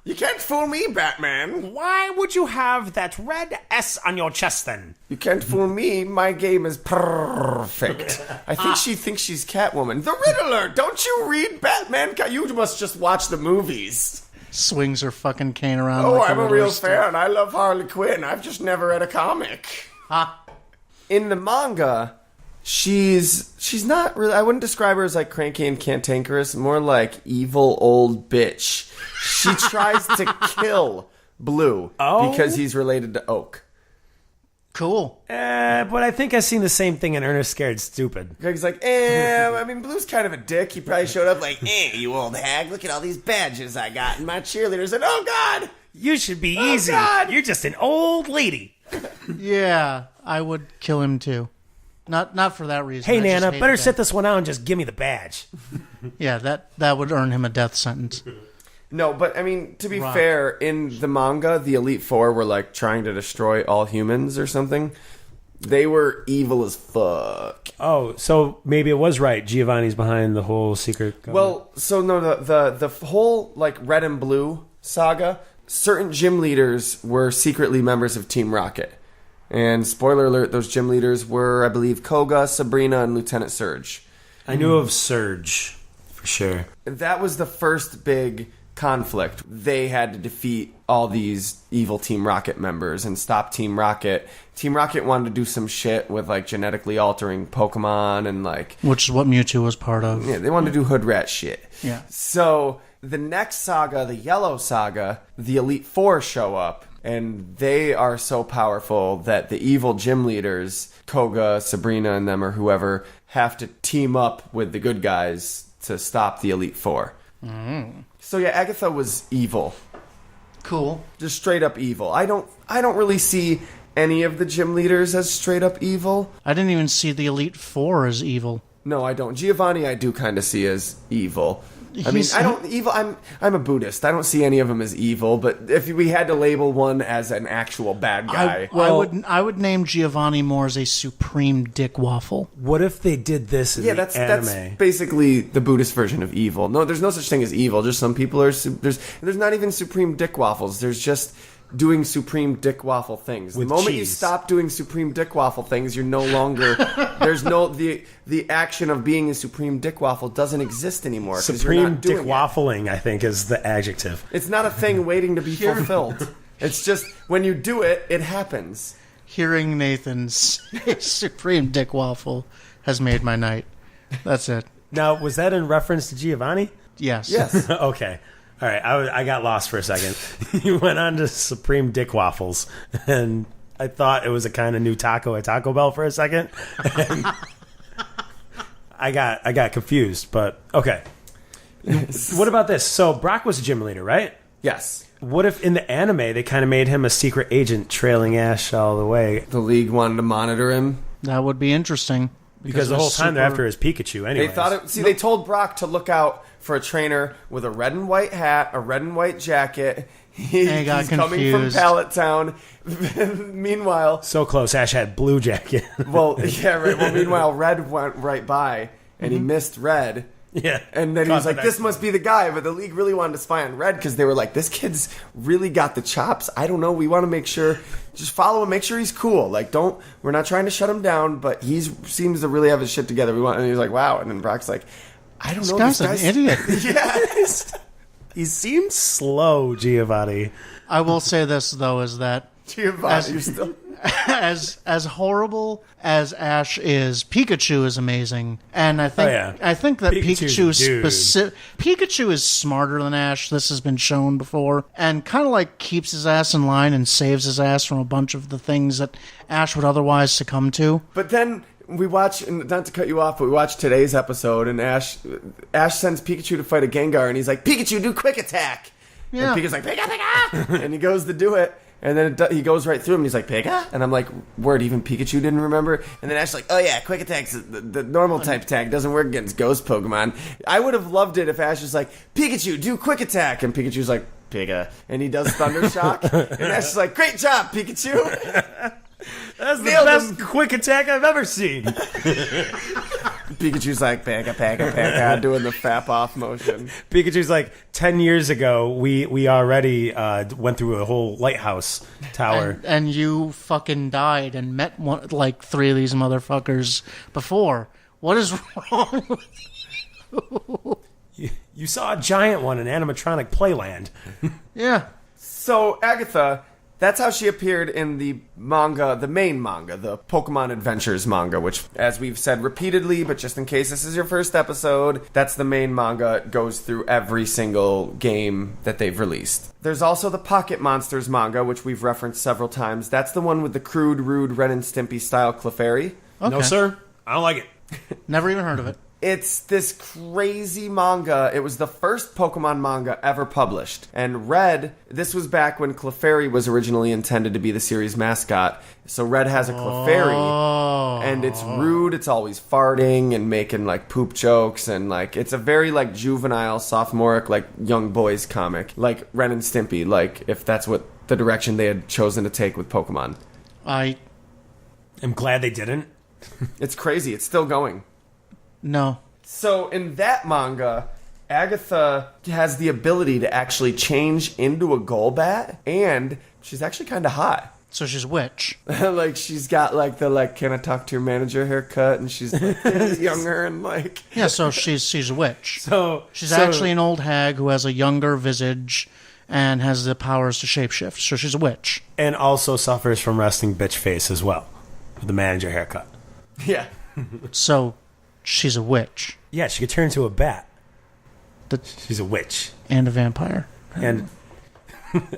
You can't fool me, Batman. Why would you have that red S on your chest then? You can't fool me. My game is perfect. I think she thinks she's Catwoman. The Riddler. Don't you read Batman? You must just watch the movies. Swings her fucking cane around. Oh, like I'm a real fan. I love Harley Quinn. I've just never read a comic. In the manga, she's not really... I wouldn't describe her as like cranky and cantankerous. More like evil old bitch. She tries to kill Blue because he's related to Oak. Cool. But I think I've seen the same thing in Ernest Scared Stupid. Greg's like, I mean, Blue's kind of a dick. He probably showed up like, you old hag, look at all these badges I got. And my cheerleaders and, oh, God. You should be easy. God. You're just an old lady. Yeah, I would kill him too. Not for that reason. Hey, Nana, better sit this one out and just give me the badge. Yeah, that would earn him a death sentence. No, but I mean, to be fair, in the manga, the Elite Four were like trying to destroy all humans or something. They were evil as fuck. Oh, so maybe it was right. Giovanni's behind the whole secret. Well, so no, the whole like Red and Blue saga. Certain gym leaders were secretly members of Team Rocket, and spoiler alert: those gym leaders were, I believe, Koga, Sabrina, and Lieutenant Surge. I knew of Surge for sure. That was the first big conflict. They had to defeat all these evil Team Rocket members and stop Team Rocket. Team Rocket wanted to do some shit with like genetically altering Pokemon and like... Which is what Mewtwo was part of. Yeah, they wanted to do hood rat shit. Yeah. So the next saga, the Yellow Saga, the Elite Four show up and they are so powerful that the evil gym leaders, Koga, Sabrina, and them or whoever, have to team up with the good guys to stop the Elite Four. So yeah, Agatha was evil. Cool. Just straight up evil. I don't really see any of the gym leaders as straight up evil. I didn't even see the Elite Four as evil. No, I don't. Giovanni I do kind of see as evil. I mean, I don't evil. I'm a Buddhist. I don't see any of them as evil. But if we had to label one as an actual bad guy, I would name Giovanni more as a supreme dick waffle. What if they did this in the anime? That's basically the Buddhist version of evil. No, there's no such thing as evil. Just some people are. There's not even supreme dick waffles. There's just doing supreme dick waffle things. With the moment cheese. you stop doing supreme dick waffle things, you're no longer there's no the action of being a supreme dick waffle doesn't exist anymore. Supreme you're not dick doing waffling, I think, is the adjective. It's not a thing waiting to be fulfilled. It's just when you do it, it happens. Hearing Nathan's supreme dick waffle has made my night. That's it. Now, was that in reference to Giovanni? Yes. Yes. Okay. All right. I got lost for a second. You went on to Supreme Dick Waffles, and I thought it was a kind of new taco at Taco Bell for a second. And I got confused, but okay. What about this? So Brock was a gym leader, right? Yes. What if in the anime they kind of made him a secret agent trailing Ash all the way? The League wanted to monitor him. That would be interesting. Because the whole time they're after his Pikachu anyway. They thought they told Brock to look out for a trainer with a red and white hat, a red and white jacket. He's coming from Pallet Town. Meanwhile, so close. Ash had blue jacket. Well, yeah, right. Well, meanwhile, Red went right by, and he missed Red. Yeah. And then he was like, this must be the guy. But the League really wanted to spy on Red because they were like, this kid's really got the chops. I don't know. We want to make sure, just follow him, make sure he's cool. Like, we're not trying to shut him down, but he seems to really have his shit together. And he was like, wow. And then Brock's like, I don't know. This guy's an idiot. Yeah. He seems slow, Giovanni. I will say this, though, is that Giovanni, you're still... as horrible as Ash is, Pikachu is amazing, and I think that Pikachu is smarter than Ash. This has been shown before, and kind of like keeps his ass in line and saves his ass from a bunch of the things that Ash would otherwise succumb to. But then we watch, and not to cut you off, but we watch today's episode, and Ash sends Pikachu to fight a Gengar, and he's like, Pikachu, do quick attack. Yeah. And Pikachu's like, Pika, Pika! And he goes to do it. And then he goes right through him. And he's like, Pika? And I'm like, word, even Pikachu didn't remember? And then Ash's like, oh yeah, quick attacks, the normal type attack doesn't work against ghost Pokemon. I would have loved it if Ash was like, Pikachu, do quick attack. And Pikachu's like, Pika. And he does Thunder Shock. And Ash's like, great job, Pikachu. That's the best quick attack I've ever seen. Pikachu's like, Pika, Pika, Pika, doing the fap off motion. Pikachu's like, 10 years ago, we already went through a whole lighthouse tower. And you fucking died and met like 3 of these motherfuckers before. What is wrong with you? You saw a giant one in animatronic Playland. Yeah. So, Agatha... That's how she appeared in the manga, the main manga, the Pokemon Adventures manga, which, as we've said repeatedly, but just in case this is your first episode, that's the main manga. It goes through every single game that they've released. There's also the Pocket Monsters manga, which we've referenced several times. That's the one with the crude, rude Ren and Stimpy style Clefairy. Okay. No, sir. I don't like it. Never even heard of it. It's this crazy manga. It was the first Pokemon manga ever published. And Red, this was back when Clefairy was originally intended to be the series mascot. So Red has a Clefairy, and it's rude. It's always farting and making like poop jokes, and like it's a very like juvenile, sophomoric, like young boys comic, like Ren and Stimpy. Like if that's what the direction they had chosen to take with Pokemon. I am glad they didn't. It's crazy. It's still going. No. So in that manga, Agatha has the ability to actually change into a Golbat, and she's actually kind of hot. So she's a witch. Like she's got like the like can I talk to your manager haircut, and she's like younger and like yeah. So she's a witch. So she's actually an old hag who has a younger visage and has the powers to shapeshift. So she's a witch, and also suffers from resting bitch face as well, with the manager haircut. Yeah. So. She's a witch. Yeah, she could turn into a bat. She's a witch. And a vampire. And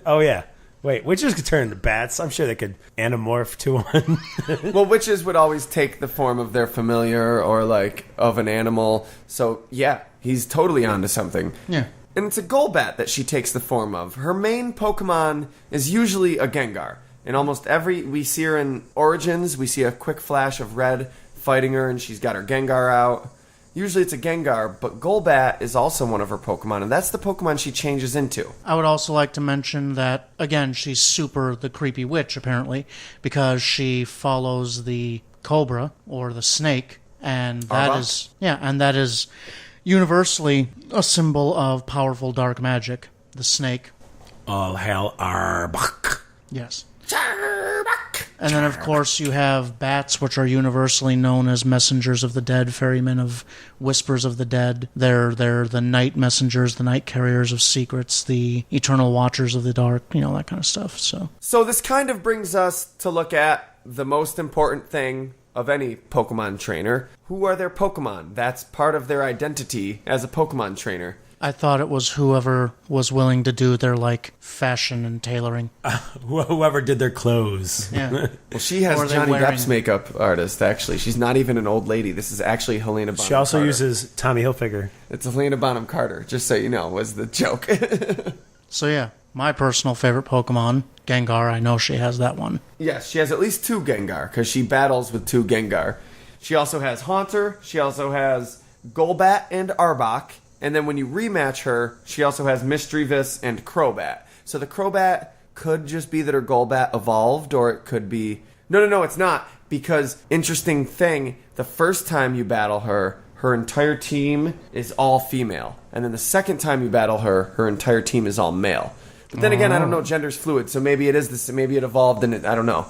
oh, yeah. Wait, witches could turn into bats. I'm sure they could anamorph to one. Well, witches would always take the form of their familiar or, like, of an animal. So, yeah, he's totally onto something. Yeah. And it's a Golbat that she takes the form of. Her main Pokemon is usually a Gengar. In almost we see her in Origins, we see a quick flash of Red fighting her, and she's got her Gengar out. Usually it's a Gengar, but Golbat is also one of her Pokemon, and that's the Pokemon she changes into. I would also like to mention that, again, she's super the creepy witch, apparently, because she follows the cobra, or the snake, and that is universally a symbol of powerful dark magic. The snake. All hail Arbok. Yes. And then, of course, you have bats, which are universally known as messengers of the dead, ferrymen of whispers of the dead. They're the night messengers, the night carriers of secrets, the eternal watchers of the dark, that kind of stuff. So this kind of brings us to look at the most important thing of any Pokemon trainer. Who are their Pokemon? That's part of their identity as a Pokemon trainer. I thought it was whoever was willing to do their, like, fashion and tailoring. Whoever did their clothes. Yeah. Well, she has Johnny Depp's makeup artist, actually. She's not even an old lady. This is actually Helena Bonham Carter. She also uses Tommy Hilfiger. It's Helena Bonham Carter, just so you know, was the joke. So, yeah, my personal favorite Pokemon, Gengar, I know she has that one. Yes, she has at least 2 Gengar, because she battles with 2 Gengar. She also has Haunter, she also has Golbat and Arbok, and then when you rematch her, she also has Misdreavus and Crobat. So the Crobat could just be that her Golbat evolved, or it could be... No, it's not. Because, interesting thing, the first time you battle her, her entire team is all female. And then the second time you battle her, her entire team is all male. But then again, I don't know, gender's fluid, so maybe it is this, maybe it evolved and I don't know.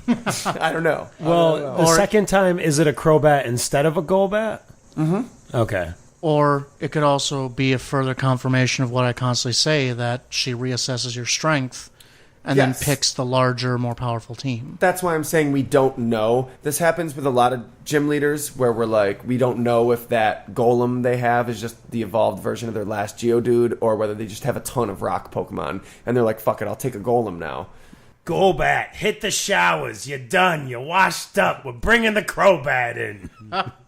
I don't know. Well, the second time, is it a Crobat instead of a Golbat? Mm-hmm. Okay. Or it could also be a further confirmation of what I constantly say, that she reassesses your strength and then picks the larger, more powerful team. That's why I'm saying we don't know. This happens with a lot of gym leaders where we're like, we don't know if that Golem they have is just the evolved version of their last Geodude or whether they just have a ton of rock Pokemon. And they're like, fuck it, I'll take a Golem now. Golbat, hit the showers. You're done. You're washed up. We're bringing the Crobat in.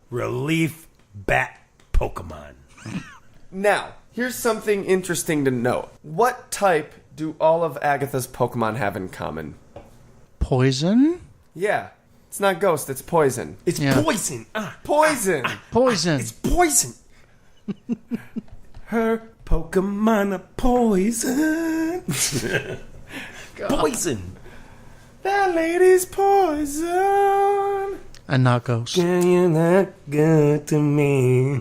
Relief bat Pokemon. Now, here's something interesting to note. What type do all of Agatha's Pokemon have in common? Poison? Yeah. It's not ghost, it's poison. It's poison. Poison! Poison. It's poison. Her Pokemon are poison. Poison. That lady's poison. And not ghost. Girl, you're not good to me.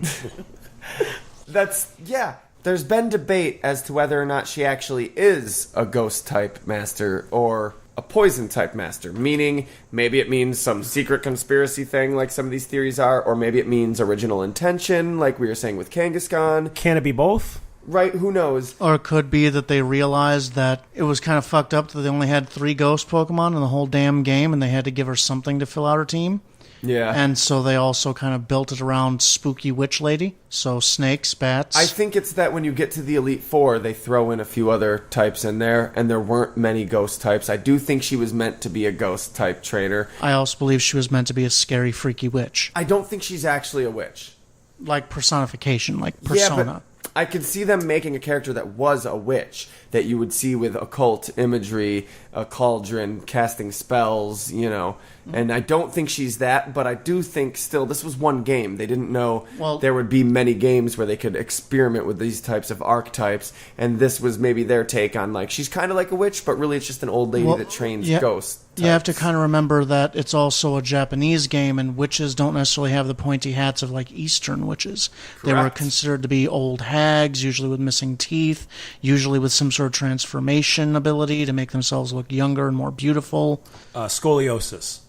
There's been debate as to whether or not she actually is a ghost type master or a poison type master. Meaning, maybe it means some secret conspiracy thing like some of these theories are, or maybe it means original intention like we were saying with Kangaskhan. Can it be both? Right, who knows? Or it could be that they realized that it was kind of fucked up that they only had 3 ghost Pokemon in the whole damn game and they had to give her something to fill out her team. Yeah. And so they also kind of built it around spooky witch lady. So snakes, bats. I think it's that when you get to the Elite Four, they throw in a few other types in there, and there weren't many ghost types. I do think she was meant to be a ghost type trainer. I also believe she was meant to be a scary, freaky witch. I don't think she's actually a witch. Like personification, like persona. Yeah, but I could see them making a character that was a witch, that you would see with occult imagery, a cauldron, casting spells, you know. And I don't think she's that, but I do think still, this was one game. They didn't know there would be many games where they could experiment with these types of archetypes, and this was maybe their take on, like, she's kind of like a witch, but really it's just an old lady that trains ghosts. You have to kind of remember that it's also a Japanese game, and witches don't necessarily have the pointy hats of, like, Eastern witches. Correct. They were considered to be old hags, usually with missing teeth, usually with some sort of transformation ability to make themselves look younger and more beautiful. Scoliosis.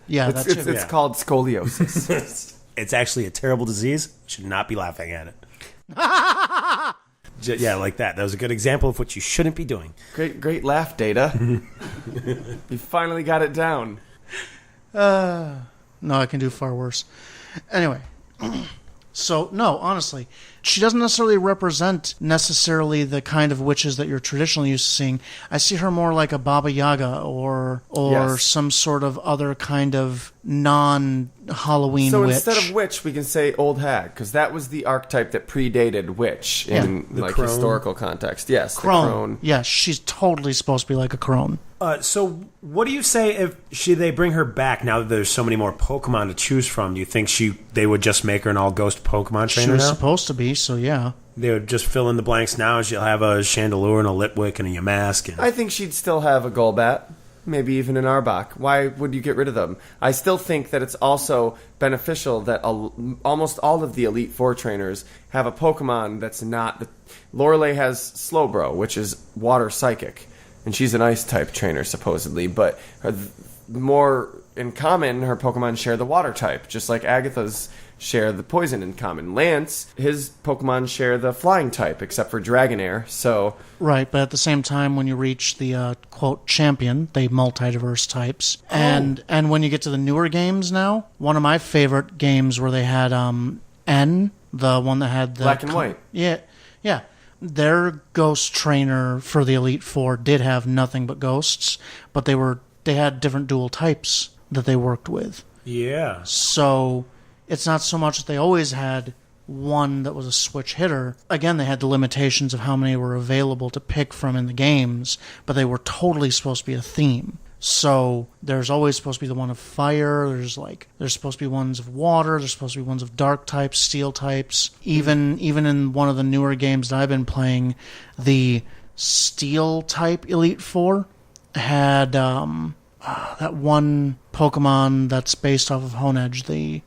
Yeah, it's called scoliosis. It's actually a terrible disease. Should not be laughing at it. Yeah, like that. That was a good example of what you shouldn't be doing. Great laugh, Data. You finally got it down. No, I can do far worse. Anyway. So, no, honestly, she doesn't necessarily represent the kind of witches that you're traditionally used to seeing. I see her more like a Baba Yaga or some sort of other kind of non-Halloween witch. So instead of witch, we can say old hag, because that was the archetype that predated wich in like crone. Historical context. Yes, crone. The crone. Yes, she's totally supposed to be like a crone. So what do you say if they bring her back now that there's so many more Pokemon to choose from? Do you think they would just make her an all-ghost Pokemon trainer She was now? supposed to be, so yeah. They would just fill in the blanks now. She'll have a Chandelure and a Litwick and a Yamask. I think she'd still have a Golbat. Maybe even an Arbok. Why would you get rid of them? I still think that it's also beneficial that almost all of the Elite Four trainers have a Pokemon that's not... Lorelei has Slowbro, which is water psychic. And she's an ice-type trainer, supposedly. But more in common, her Pokemon share the water type, just like Agatha's share the poison in common. Lance, his Pokemon share the flying type, except for Dragonair, so... Right, but at the same time, when you reach the, quote, champion, they multiverse types. Oh. And when you get to the newer games now, one of my favorite games where they had N, the one that had the... Black and white. Yeah. Their ghost trainer for the Elite Four did have nothing but ghosts, but they had different dual types that they worked with. Yeah. So it's not so much that they always had one that was a switch hitter. Again, they had the limitations of how many were available to pick from in the games, but they were totally supposed to be a theme. So there's always supposed to be the one of fire, there's supposed to be ones of water, there's supposed to be ones of dark types, steel types. Even in one of the newer games that I've been playing, the steel type Elite Four had that one Pokemon that's based off of Honedge,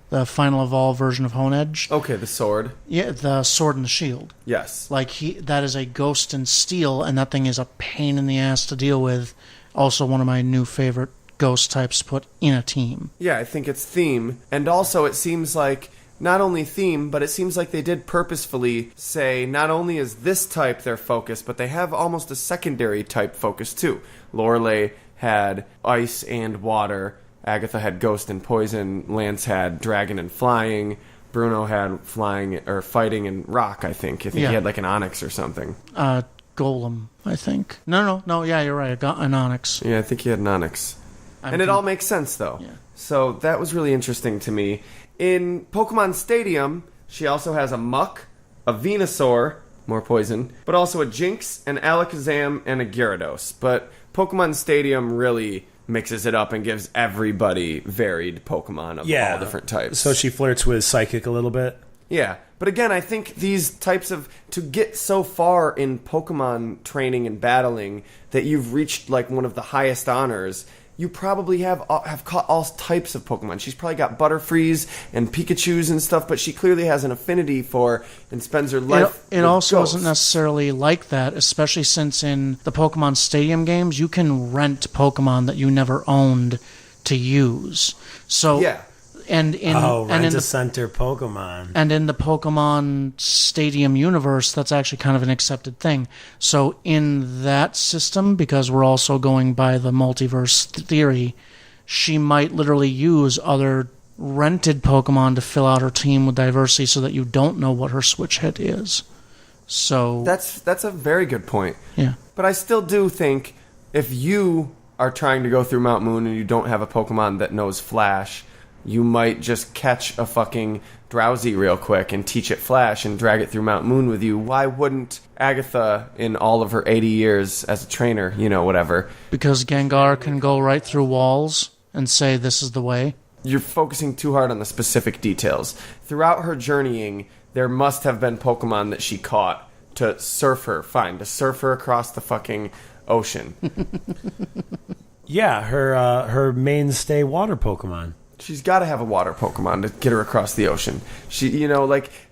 the Final Evolve version of Honedge. Okay, the sword. Yeah, the sword and the shield. Yes. That is a ghost in steel, and that thing is a pain in the ass to deal with. Also one of my new favorite ghost types to put in a team. Yeah, I think it's theme. And also it seems like not only theme, but it seems like they did purposefully say not only is this type their focus, but they have almost a secondary type focus too. Lorelei had ice and water. Agatha had ghost and poison. Lance had dragon and flying. Bruno had flying or fighting and rock, I think. He had like an onyx or something. Golem, I think. No, yeah, you're right. I got an onyx. Yeah, I think he had an onyx. And it all makes sense, though. Yeah. So that was really interesting to me. In Pokemon Stadium, she also has a Muck, a Venusaur, more poison, but also a Jinx, an Alakazam, and a Gyarados. But Pokemon Stadium really mixes it up and gives everybody varied Pokemon of all different types. So she flirts with Psychic a little bit? Yeah. But again, I think these types of... To get so far in Pokemon training and battling that you've reached like one of the highest honors... You probably have caught all types of Pokemon. She's probably got Butterfrees and Pikachus and stuff, but she clearly has an affinity for and spends her life. It also isn't necessarily like that, especially since in the Pokemon Stadium games, you can rent Pokemon that you never owned to use. So yeah. And in center Pokemon. And in the Pokemon Stadium universe, that's actually kind of an accepted thing. So in that system, because we're also going by the multiverse theory, she might literally use other rented Pokemon to fill out her team with diversity so that you don't know what her switch hit is. So that's a very good point. Yeah. But I still do think if you are trying to go through Mount Moon and you don't have a Pokemon that knows Flash... You might just catch a fucking Drowsy real quick and teach it Flash and drag it through Mount Moon with you. Why wouldn't Agatha, in all of her 80 years as a trainer, whatever? Because Gengar can go right through walls and say, this is the way. You're focusing too hard on the specific details. Throughout her journeying, there must have been Pokemon that she caught to surf her. Fine, to surf her across the fucking ocean. Yeah, her mainstay water Pokemon. She's got to have a water Pokemon to get her across the ocean.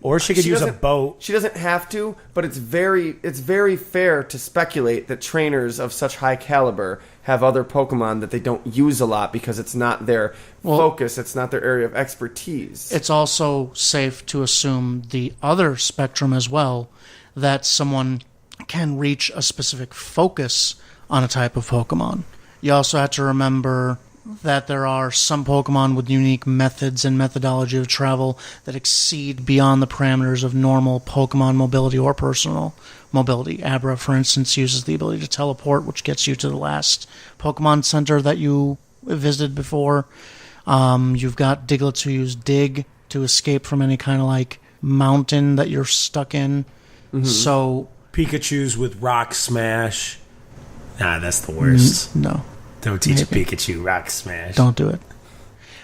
Or she could use a boat. She doesn't have to, but it's very fair to speculate that trainers of such high caliber have other Pokemon that they don't use a lot because it's not their focus, it's not their area of expertise. It's also safe to assume the other spectrum as well, that someone can reach a specific focus on a type of Pokemon. You also have to remember that there are some Pokemon with unique methods and methodology of travel that exceed beyond the parameters of normal Pokemon mobility or personal mobility. Abra, for instance, uses the ability to teleport, which gets you to the last Pokemon Center that you visited before. You've got Diglets who use Dig to escape from any kind of mountain that you're stuck in. Mm-hmm. So Pikachu's with Rock Smash. Nah, that's the worst. No. Don't teach a Pikachu Rock Smash. Don't do it.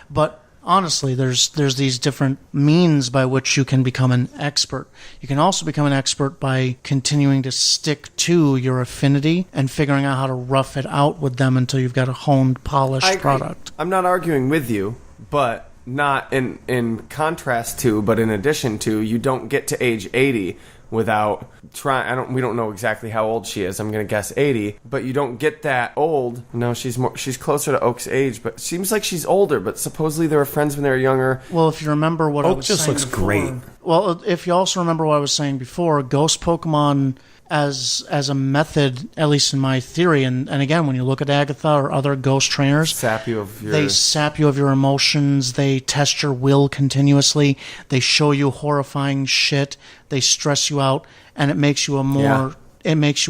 But honestly, there's these different means by which you can become an expert. You can also become an expert by continuing to stick to your affinity and figuring out how to rough it out with them until you've got a honed, polished product. I'm not arguing with you, but not in contrast to, but in addition to, you don't get to age 80 without trying. We don't know exactly how old she is. I'm going to guess 80, but you don't get that old. No, she's closer to Oak's age, but seems like she's older, but supposedly they were friends when they were younger. Well, if you remember what I Oak was just saying looks before, great. Well, if you also remember what I was saying before, ghost Pokemon as a method, at least in my theory, and again, when you look at Agatha or other ghost trainers, they sap you of your emotions, they test your will continuously, they show you horrifying shit, they stress you out, and it makes you a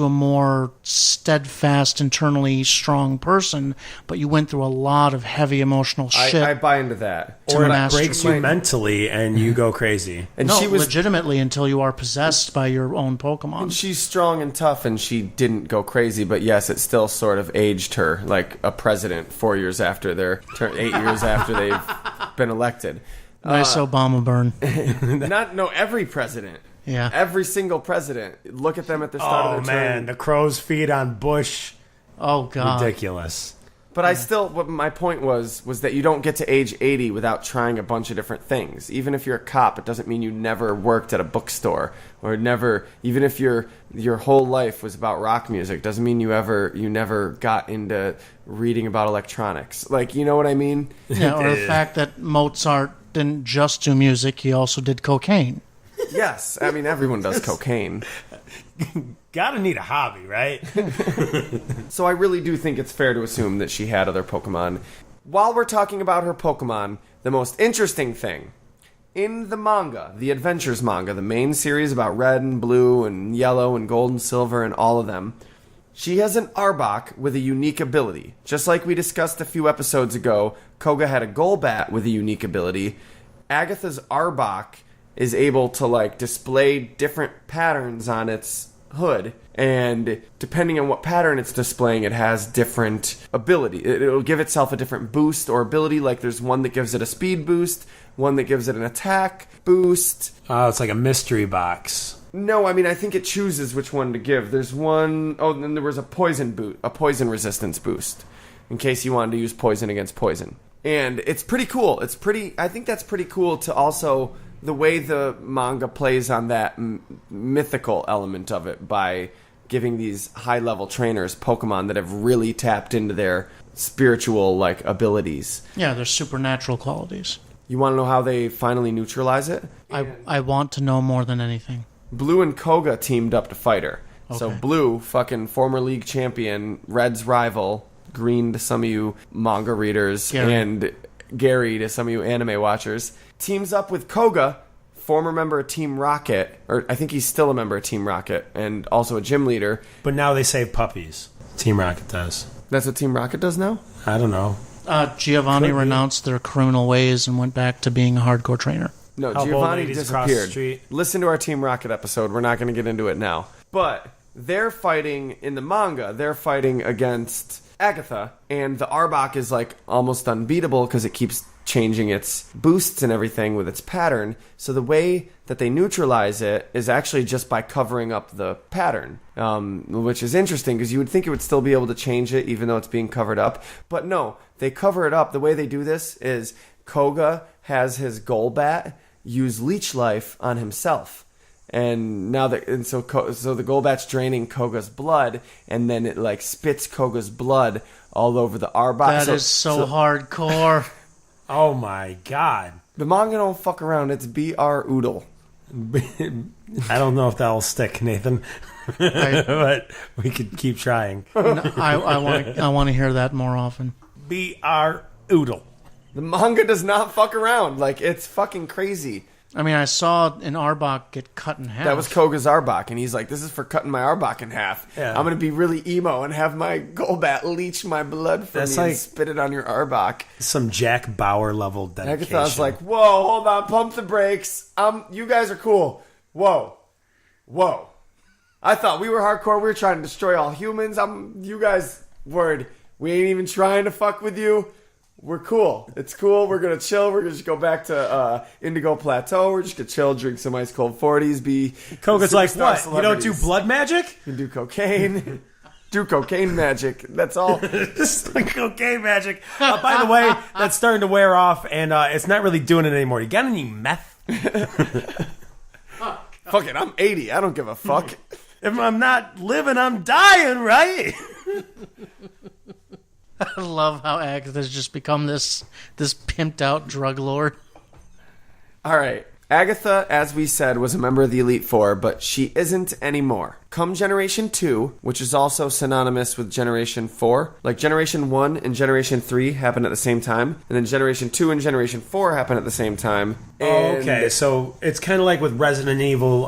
more steadfast, internally strong person, but you went through a lot of heavy emotional shit. I buy into that. Or it breaks you mentally and you go crazy. And no, she was legitimately until you are possessed by your own Pokemon. And she's strong and tough, and she didn't go crazy, but yes, it still sort of aged her like a president 4 years after 8 years after they've been elected. Nice Obama burn. Every president. Yeah. Every single president. Look at them at the start of their term. Oh, man. The crow's feet on Bush. Oh, God. Ridiculous. But what my point was that you don't get to age 80 without trying a bunch of different things. Even if you're a cop, it doesn't mean you never worked at a bookstore or even if your whole life was about rock music, doesn't mean you never got into reading about electronics. Like, you know what I mean? Yeah, or the fact that Mozart didn't just do music, he also did cocaine. Yes, I mean, everyone does cocaine. Gotta need a hobby, right? So I really do think it's fair to assume that she had other Pokemon. While we're talking about her Pokemon, the most interesting thing, in the manga, the Adventures manga, the main series about red and blue and yellow and gold and silver and all of them, she has an Arbok with a unique ability. Just like we discussed a few episodes ago, Koga had a Golbat with a unique ability. Agatha's Arbok is able to display different patterns on its hood, and depending on what pattern it's displaying, it has different ability. It'll give itself a different boost or ability. Like there's one that gives it a speed boost, one that gives it an attack boost. Oh, it's like a mystery box. No, I mean, I think it chooses which one to give. There's one, and then there was a poison resistance boost, in case you wanted to use poison against poison. And it's pretty cool. I think that's pretty cool to also the way the manga plays on that mythical element of it by giving these high-level trainers Pokemon that have really tapped into their spiritual abilities. Yeah, their supernatural qualities. You want to know how they finally neutralize it? I want to know more than anything. Blue and Koga teamed up to fight her. Okay. So Blue, fucking former league champion, Red's rival, Green to some of you manga readers, and Gary to some of you anime watchers, teams up with Koga, former member of Team Rocket, or I think he's still a member of Team Rocket, and also a gym leader. But now they save puppies. Team Rocket does. That's what Team Rocket does now? I don't know. Giovanni renounced their criminal ways and went back to being a hardcore trainer. No, Help Giovanni old ladies across the disappeared. street. Listen to our Team Rocket episode. We're not going to get into it now. But they're fighting, in the manga, they're fighting against Agatha, and the Arbok is almost unbeatable because it keeps changing its boosts and everything with its pattern. So the way that they neutralize it is actually just by covering up the pattern, which is interesting because you would think it would still be able to change it even though it's being covered up. But no, they cover it up. The way they do this is Koga has his Golbat use Leech Life on himself. And now so the Golbat's draining Koga's blood, and then it spits Koga's blood all over the Arbok. That is so hardcore. Oh my god. The manga don't fuck around. It's BR Oodle. I don't know if that'll stick, Nathan. But we could keep trying. I want to hear that more often. BR Oodle. The manga does not fuck around. It's fucking crazy. I mean, I saw an Arbok get cut in half. That was Koga's Arbok, and he's like, this is for cutting my Arbok in half. Yeah. I'm going to be really emo and have my Golbat leech my blood from me and spit it on your Arbok. Some Jack Bauer level dedication. Agatha's like, whoa, hold on, pump the brakes. You guys are cool. Whoa. I thought we were hardcore. We were trying to destroy all humans. You guys, word, we ain't even trying to fuck with you. We're cool. It's cool. We're going to chill. We're going to just go back to Indigo Plateau. We're just going to chill, drink some ice cold 40s, Koga's like, what? You don't do blood magic? You can do cocaine. Do cocaine magic. That's all. Just like cocaine magic. By the way, that's starting to wear off, and it's not really doing it anymore. You got any meth? Fuck it, I'm 80. I don't give a fuck. If I'm not living, I'm dying, right? I love how Agatha's just become this pimped out drug lord. All right. Agatha, as we said, was a member of the Elite Four, but she isn't anymore. Come Generation 2, which is also synonymous with Generation 4, like Generation 1 and Generation 3 happen at the same time, and then Generation 2 and Generation 4 happen at the same time. Okay, so it's kind of like with Resident Evil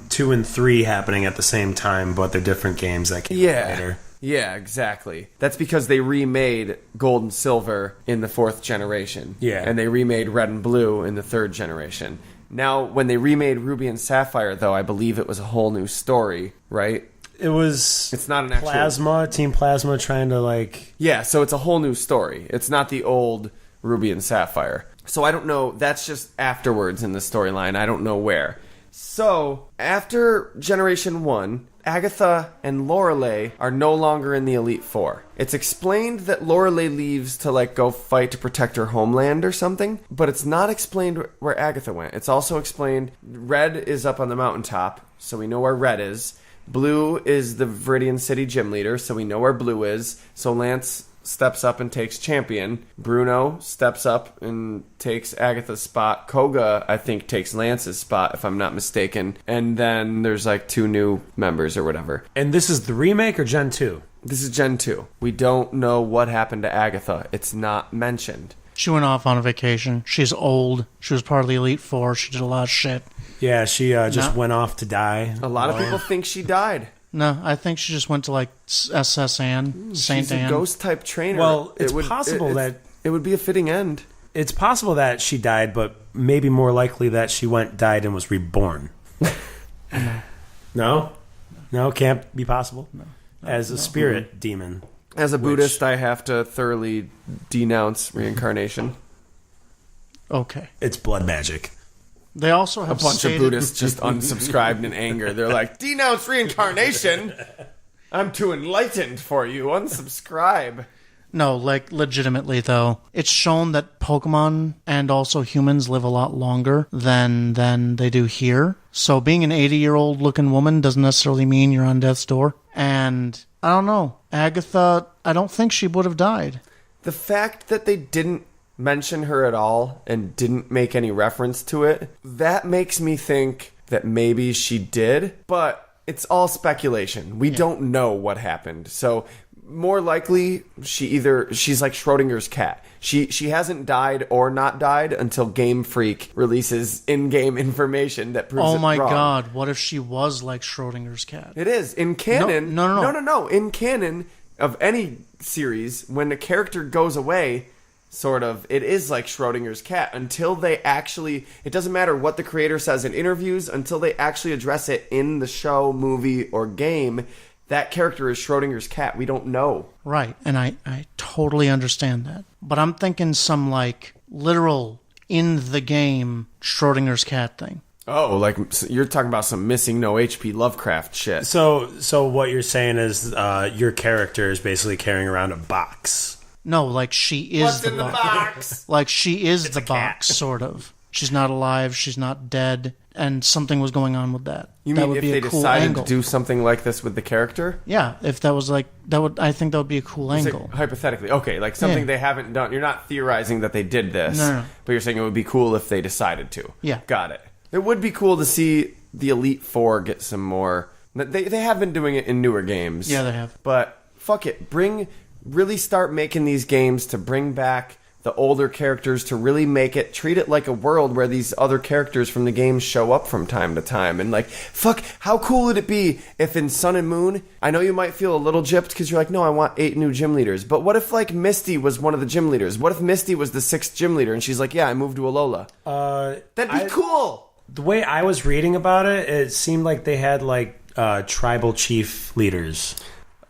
2 and 3 happening at the same time, but they're different games that came out later. Yeah, exactly. That's because they remade Gold and Silver in the 4th generation. Yeah. And they remade Red and Blue in the 3rd generation. Now, when they remade Ruby and Sapphire, though, I believe it was a whole new story, right? It was... It's not an actual... Team Plasma trying to, like... Yeah, so it's a whole new story. It's not the old Ruby and Sapphire. So I don't know. That's just afterwards in the storyline. I don't know where. So, after Generation 1... Agatha and Lorelei are no longer in the Elite Four. It's explained that Lorelei leaves to, like, go fight to protect her homeland or something, but it's not explained where Agatha went. It's also explained Red is up on the mountaintop, so we know where Red is. Blue is the Viridian City gym leader, so we know where Blue is. So Lance steps up and takes champion. Bruno steps up and takes Agatha's spot. Koga, I think, takes Lance's spot, if I'm not mistaken. And then there's like 2 new members or whatever. And this is the remake or Gen 2? This is Gen 2. We don't know what happened to Agatha. It's not mentioned. She went off on a vacation. She's old. She was part of the Elite Four. She did a lot of shit. Yeah, she just went off to die. A lot of people think she died. No, I think she just went to, like, SS Anne, Saint She's Anne. a ghost-type trainer. Well, it's possible that... It would be a fitting end. It's possible that she died, but maybe more likely that she died, and was reborn. No? No, can't be possible? No. As a spirit demon. As a Buddhist, I have to thoroughly denounce reincarnation. Okay. It's blood magic. They also have a bunch of Buddhists just unsubscribed in anger. They're like, denounce reincarnation. I'm too enlightened for you. Unsubscribe. No, like, legitimately, though. It's shown that Pokemon and also humans live a lot longer than they do here. So being an 80-year-old looking woman doesn't necessarily mean you're on death's door. And I don't know. Agatha, I don't think she would have died. The fact that they didn't mention her at all and didn't make any reference to it, that makes me think that maybe she did, but it's all speculation. We don't know what happened. So more likely she's like Schrodinger's cat. She hasn't died or not died until Game Freak releases in-game information that proves it wrong. Oh my god, what if she was like Schrodinger's cat? It is. In canon... No. In canon of any series, when a character goes away... Sort of. It is like Schrodinger's cat until they actually... It doesn't matter what the creator says in interviews, until they actually address it in the show, movie, or game, that character is Schrodinger's cat. We don't know. Right, and I totally understand that. But I'm thinking some, like, literal, in-the-game Schrodinger's cat thing. Oh, like you're talking about some missing no HP Lovecraft shit. So what you're saying is your character is basically carrying around a box. No, like she is What's in the box? Like she is the box, sort of. She's not alive, she's not dead, and something was going on with that. You that mean would if be they a cool decided angle. to do something like this with the character? Yeah, if that was like I think that would be a cool angle. Like, hypothetically, okay, like something they haven't done. You're not theorizing that they did this, No. but you're saying it would be cool if they decided to. Yeah, got it. It would be cool to see the Elite Four get some more. They have been doing it in newer games. Yeah, they have. But fuck it, really start making these games to bring back the older characters, to really treat it like a world where these other characters from the games show up from time to time. And like, fuck, how cool would it be if in Sun and Moon, I know you might feel a little gypped because you're like, no, I want 8 new gym leaders. But what if like Misty was one of the gym leaders? What if Misty was the 6th gym leader and she's like, yeah, I moved to Alola? That'd be cool. The way I was reading about it, it seemed like they had like tribal chief leaders.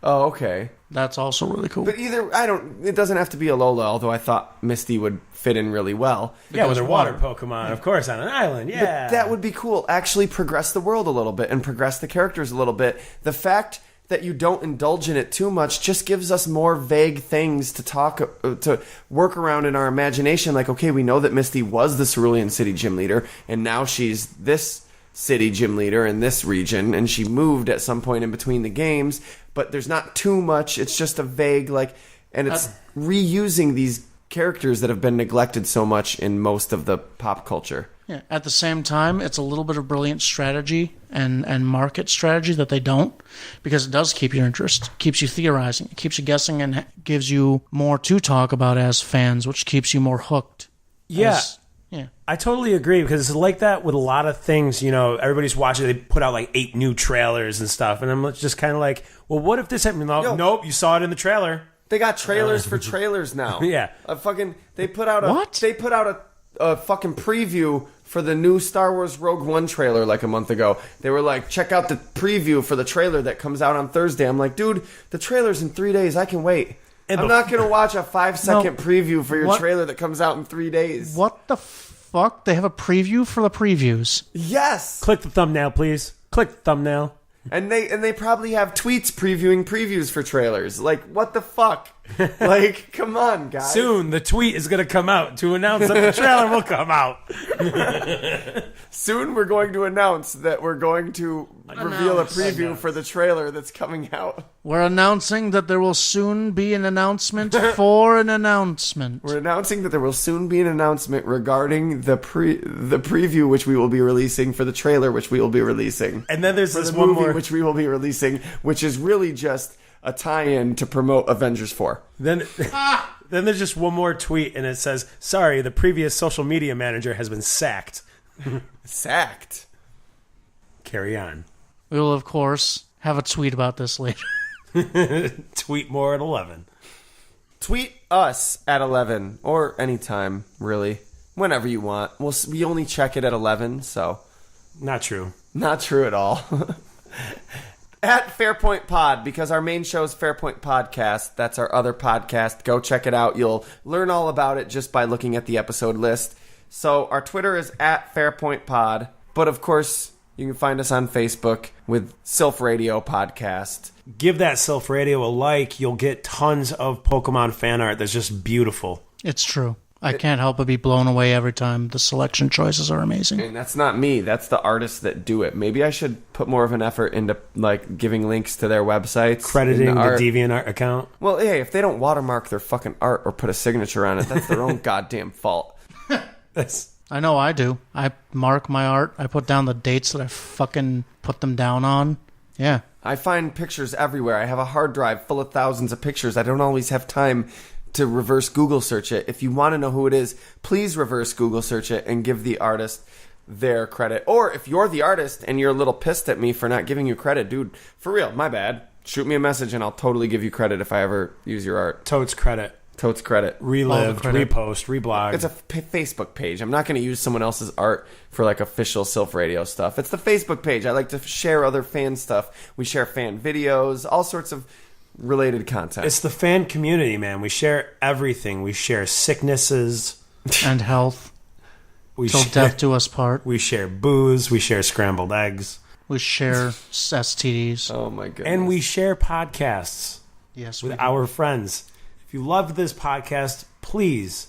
Oh, okay. That's also really cool. But it doesn't have to be Alola, although I thought Misty would fit in really well. Yeah, with her water Pokemon, of course, on an island, yeah. But that would be cool. Actually progress the world a little bit and progress the characters a little bit. The fact that you don't indulge in it too much just gives us more vague things to work around in our imagination. Like, okay, we know that Misty was the Cerulean City gym leader, and now she's this city gym leader in this region, and she moved at some point in between the games, but there's not too much. It's just a vague, and it's reusing these characters that have been neglected so much in most of the pop culture. Yeah. At the same time, it's a little bit of brilliant strategy and market strategy that they don't, because it does keep your interest, keeps you theorizing, it keeps you guessing, and gives you more to talk about as fans, which keeps you more hooked. Yeah. Yeah. I totally agree, because it's like that with a lot of things. Everybody's watching. They put out 8 new trailers and stuff, and I'm just kind of like, well, what if this happened? Nope, you saw it in the trailer. They got trailers for trailers now. Yeah. They put out a fucking preview for the new Star Wars Rogue One trailer a month ago. They were like, check out the preview for the trailer that comes out on Thursday. I'm like, dude, the trailer's in 3 days. I can wait. I'm not going to watch a 5-second preview for your trailer that comes out in 3 days. What the fuck? They have a preview for the previews. Yes. Click the thumbnail, please. Click the thumbnail. And they probably have tweets previewing previews for trailers. What the fuck? Come on, guys. Soon the tweet is going to come out to announce that the trailer will come out. Soon we're going to announce that we're going to reveal a preview for the trailer that's coming out. We're announcing that there will soon be an announcement for an announcement. We're announcing that there will soon be an announcement regarding the preview, which we will be releasing, for the trailer, which we will be releasing. And then there's for this the one movie, more, which we will be releasing, which is really just a tie-in to promote Avengers 4. Then there's just one more tweet, and it says, sorry, the previous social media manager has been sacked. Sacked? Carry on. We will, of course, have a tweet about this later. Tweet more at 11. Tweet us at 11, or anytime, really. Whenever you want. We only check it at 11, so... Not true. Not true at all. At Fairpoint Pod, because our main show is Fairpoint Podcast. That's our other podcast. Go check it out. You'll learn all about it just by looking at the episode list. So our Twitter is at Fairpoint Pod. But of course, you can find us on Facebook with Silph Radio Podcast. Give that Silph Radio a like. You'll get tons of Pokemon fan art that's just beautiful. It's true. I can't help but be blown away every time. The selection choices are amazing. And that's not me. That's the artists that do it. Maybe I should put more of an effort into giving links to their websites. Crediting the DeviantArt account. Well, hey, if they don't watermark their fucking art or put a signature on it, that's their own goddamn fault. I know I do. I mark my art. I put down the dates that I fucking put them down on. Yeah. I find pictures everywhere. I have a hard drive full of thousands of pictures. I don't always have time to reverse Google search it. If you want to know who it is, please reverse Google search it and give the artist their credit. Or if you're the artist and you're a little pissed at me for not giving you credit, dude, for real, my bad. Shoot me a message and I'll totally give you credit if I ever use your art. Totes credit. Totes credit. Relived, repost, reblog. It's a Facebook page. I'm not going to use someone else's art for official Silph Radio stuff. It's the Facebook page. I like to share other fan stuff. We share fan videos, all sorts of related content. It's the fan community, man. We share everything. We share sicknesses and health. We till share, death do us part. We share booze. We share scrambled eggs. We share STDs. Oh my goodness. And we share podcasts. Yes, with our friends. If you love this podcast, please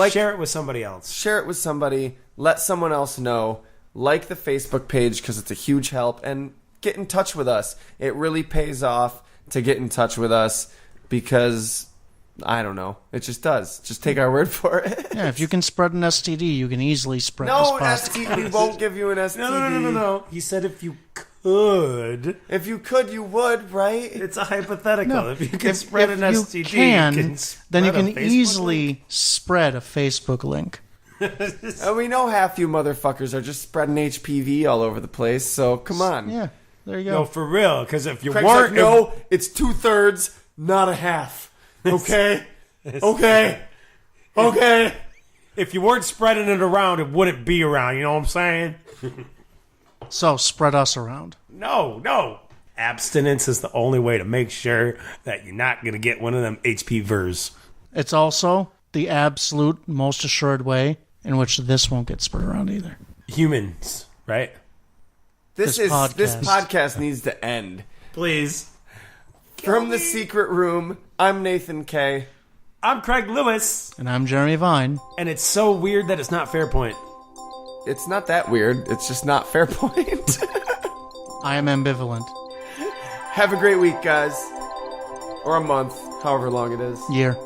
share it with somebody else. Share it with somebody. Let someone else know. Like the Facebook page because it's a huge help. And get in touch with us. It really pays off to get in touch with us because, I don't know, it just does. Just take our word for it. Yeah, if you can spread an STD, you can easily spread this STD. We won't give you an STD. No. He said if you could. If you could, you would, right? It's a hypothetical. No, if you can spread an STD, you can then you can easily link. Spread a Facebook link. And we know half you motherfuckers are just spreading HPV all over the place, so come on. Yeah. There you go. No, for real, because if you Craig's weren't... no, it's 2/3, not a half. Okay? Okay? If you weren't spreading it around, it wouldn't be around, you know what I'm saying? So, spread us around. No. Abstinence is the only way to make sure that you're not going to get one of them HPVers. It's also the absolute most assured way in which this won't get spread around either. Humans, right? This podcast needs to end. Please. From the secret room, I'm Nathan K. I'm Craig Lewis. And I'm Jeremy Vyne. And it's so weird that it's not Fairpoint. it's not that weird. It's just not fair point. I am ambivalent. Have a great week, guys. Or a month, however long it is. Year.